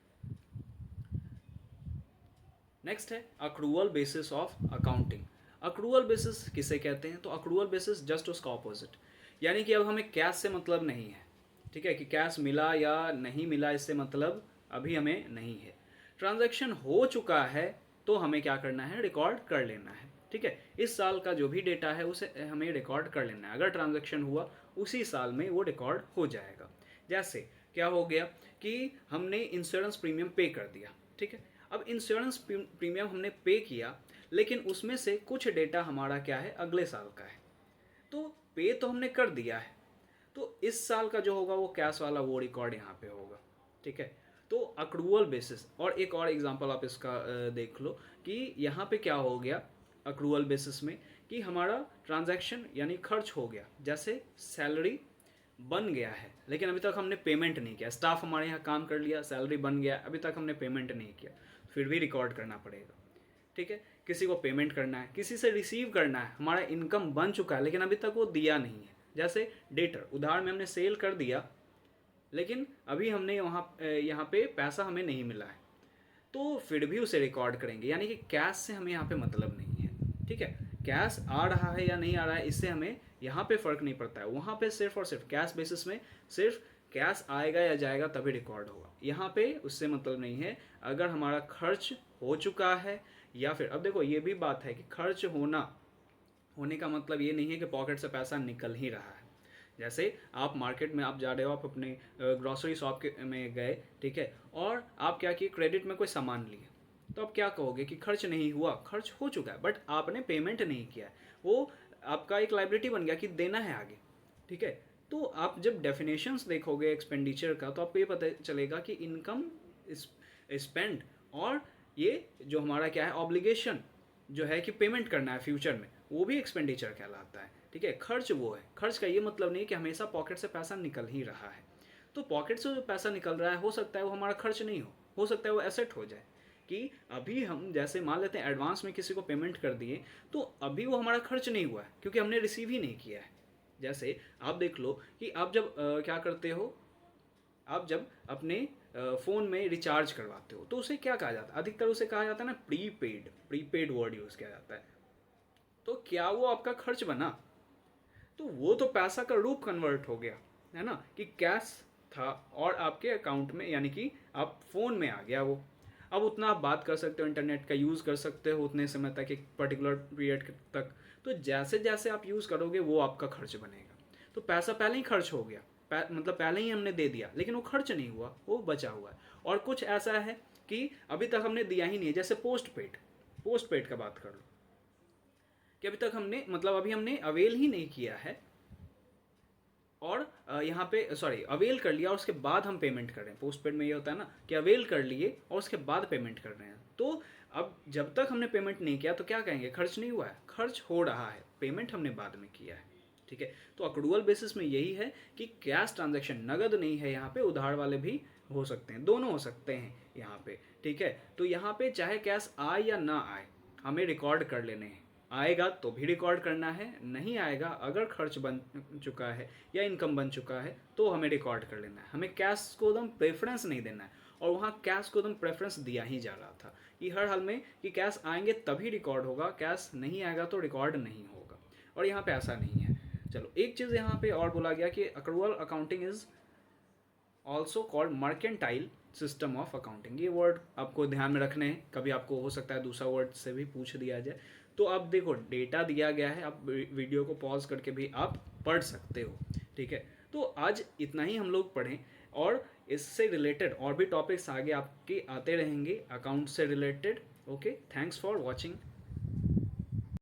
नेक्स्ट है accrual basis of accounting. Accrual basis किसे कहते हैं? तो अक्रूवल बेसिस जस्ट उसका ऑपोजिट, यानी कि अब हमें कैश से मतलब नहीं है, ठीक है, कि कैश मिला या नहीं मिला इससे मतलब अभी हमें नहीं है। ट्रांजैक्शन हो चुका है तो हमें क्या करना है? रिकॉर्ड कर लेना है, ठीक है। इस साल का जो भी डेटा है उसे हमें रिकॉर्ड कर लेना है। अगर ट्रांजैक्शन हुआ उसी साल में वो रिकॉर्ड हो जाएगा। जैसे क्या हो गया कि हमने इंश्योरेंस प्रीमियम पे कर दिया, ठीक है। अब इंश्योरेंस प्रीमियम हमने पे किया लेकिन उसमें से कुछ डेटा हमारा क्या है? अगले साल का है। तो पे तो हमने कर दिया है, तो इस साल का जो होगा वो कैश वाला वो रिकॉर्ड यहाँ पे होगा, ठीक है। तो अक्रूवल बेसिस, और एक और एग्जांपल आप इसका देख लो कि यहाँ पे क्या हो गया अक्रूवल बेसिस में कि हमारा ट्रांजैक्शन यानी खर्च हो गया, जैसे सैलरी बन गया है लेकिन अभी तक हमने पेमेंट नहीं किया। स्टाफ हमारे यहाँ काम कर लिया, सैलरी बन गया, अभी तक हमने पेमेंट नहीं किया, फिर भी रिकॉर्ड करना पड़ेगा, ठीक है। किसी को पेमेंट करना है, किसी से रिसीव करना है, हमारा इनकम बन चुका है लेकिन अभी तक वो दिया नहीं है। जैसे डेटर, उधार में हमने सेल कर दिया लेकिन अभी हमने यहाँ पे पैसा हमें नहीं मिला है, तो फिर भी उसे रिकॉर्ड करेंगे, यानी कि कैश से हमें यहाँ पे मतलब नहीं है, ठीक है। कैश आ रहा है या नहीं आ रहा है इससे हमें यहाँ पे फ़र्क नहीं पड़ता है। वहाँ पे सिर्फ और सिर्फ कैश बेसिस में सिर्फ कैश आएगा या जाएगा तभी रिकॉर्ड होगा, यहाँ पे उससे मतलब नहीं है। अगर हमारा खर्च हो चुका है या फिर, अब देखो ये भी बात है कि खर्च होने का मतलब ये नहीं है कि पॉकेट से पैसा निकल ही रहा है। जैसे आप मार्केट में आप जा रहे हो, आप अपने ग्रॉसरी शॉप के में गए, ठीक है, और आप क्या किए? क्रेडिट में कोई सामान लिए, तो आप क्या कहोगे कि खर्च नहीं हुआ? खर्च हो चुका है बट आपने पेमेंट नहीं किया है, वो आपका एक लाइबिलिटी बन गया कि देना है आगे, ठीक है। तो आप जब डेफिनेशंस देखोगे एक्सपेंडिचर का तो आपको ये पता चलेगा कि इनकम, स्पेंड, और ये जो हमारा क्या है ऑब्लिगेशन जो है कि पेमेंट करना है फ्यूचर में, वो भी एक्सपेंडिचर कहलाता है, ठीक है। खर्च वो है, खर्च का ये मतलब नहीं कि हमेशा पॉकेट से पैसा निकल ही रहा है। तो पॉकेट से जो पैसा निकल रहा है हो सकता है वो हमारा खर्च नहीं हो सकता है वो एसेट हो जाए। कि अभी हम जैसे मान लेते हैं एडवांस में किसी को पेमेंट कर दिए तो अभी वो हमारा खर्च नहीं हुआ है क्योंकि हमने रिसीव ही नहीं किया है। जैसे आप देख लो कि आप जब क्या करते हो, आप जब अपने फ़ोन में रिचार्ज करवाते हो तो उसे क्या कहा जाता है? अधिकतर उसे कहा जाता है ना प्रीपेड वर्ड यूज़ किया जाता है। तो क्या वो आपका खर्च बना? तो वो तो पैसा का रूप कन्वर्ट हो गया, है ना, कि कैश था और आपके अकाउंट में, यानी कि आप फ़ोन में आ गया वो। अब उतना आप बात कर सकते हो, इंटरनेट का यूज़ कर सकते हो उतने समय तक, एक पर्टिकुलर पीरियड तक। तो जैसे जैसे आप यूज़ करोगे वो आपका खर्च बनेगा। तो पैसा पहले ही खर्च हो गया, मतलब पहले ही हमने दे दिया लेकिन वो खर्च नहीं हुआ, वो बचा हुआ है। और कुछ ऐसा है कि अभी तक हमने दिया ही नहीं, जैसे पोस्ट पेड का बात कर लो कि अभी तक हमने, मतलब अभी हमने अवेल ही नहीं किया है और यहाँ पे अवेल कर लिया और उसके बाद हम पेमेंट कर रहे हैं। पोस्ट पेड में ये होता है ना कि अवेल कर लिए और उसके बाद पेमेंट कर रहे हैं। तो अब जब तक हमने पेमेंट नहीं किया तो क्या कहेंगे? खर्च नहीं हुआ है, खर्च हो रहा है, पेमेंट हमने बाद में किया है, ठीक है। तो अक्रूवल बेसिस में यही है कि कैश ट्रांजैक्शन, नगद नहीं है यहाँ पे, उधार वाले भी हो सकते हैं, दोनों हो सकते हैं यहाँ पे, ठीक है। तो यहाँ पे चाहे कैश आए या ना आए हमें रिकॉर्ड कर लेने हैं। आएगा तो भी रिकॉर्ड करना है, नहीं आएगा अगर खर्च बन चुका है या इनकम बन चुका है तो हमें रिकॉर्ड कर लेना है। हमें कैश को एकदम प्रेफरेंस नहीं देना है, और वहाँ कैश को एकदम प्रेफरेंस दिया ही जा रहा था कि हर हाल में कि कैश आएंगे तभी रिकॉर्ड होगा, कैश नहीं आएगा तो रिकॉर्ड नहीं होगा, और यहाँ पे ऐसा नहीं है। चलो एक चीज़ यहाँ पे और बोला गया कि accrual accounting is also called mercantile system of accounting. ये वर्ड आपको ध्यान में रखने हैं, कभी आपको हो सकता है दूसरा वर्ड से भी पूछ दिया जाए। तो अब देखो डेटा दिया गया है, आप वीडियो को पॉज करके भी आप पढ़ सकते हो, ठीक है। तो आज इतना ही हम लोग पढ़ें, और इससे रिलेटेड और भी टॉपिक्स आगे आपके आते रहेंगे अकाउंट से related. Okay, thanks for watching.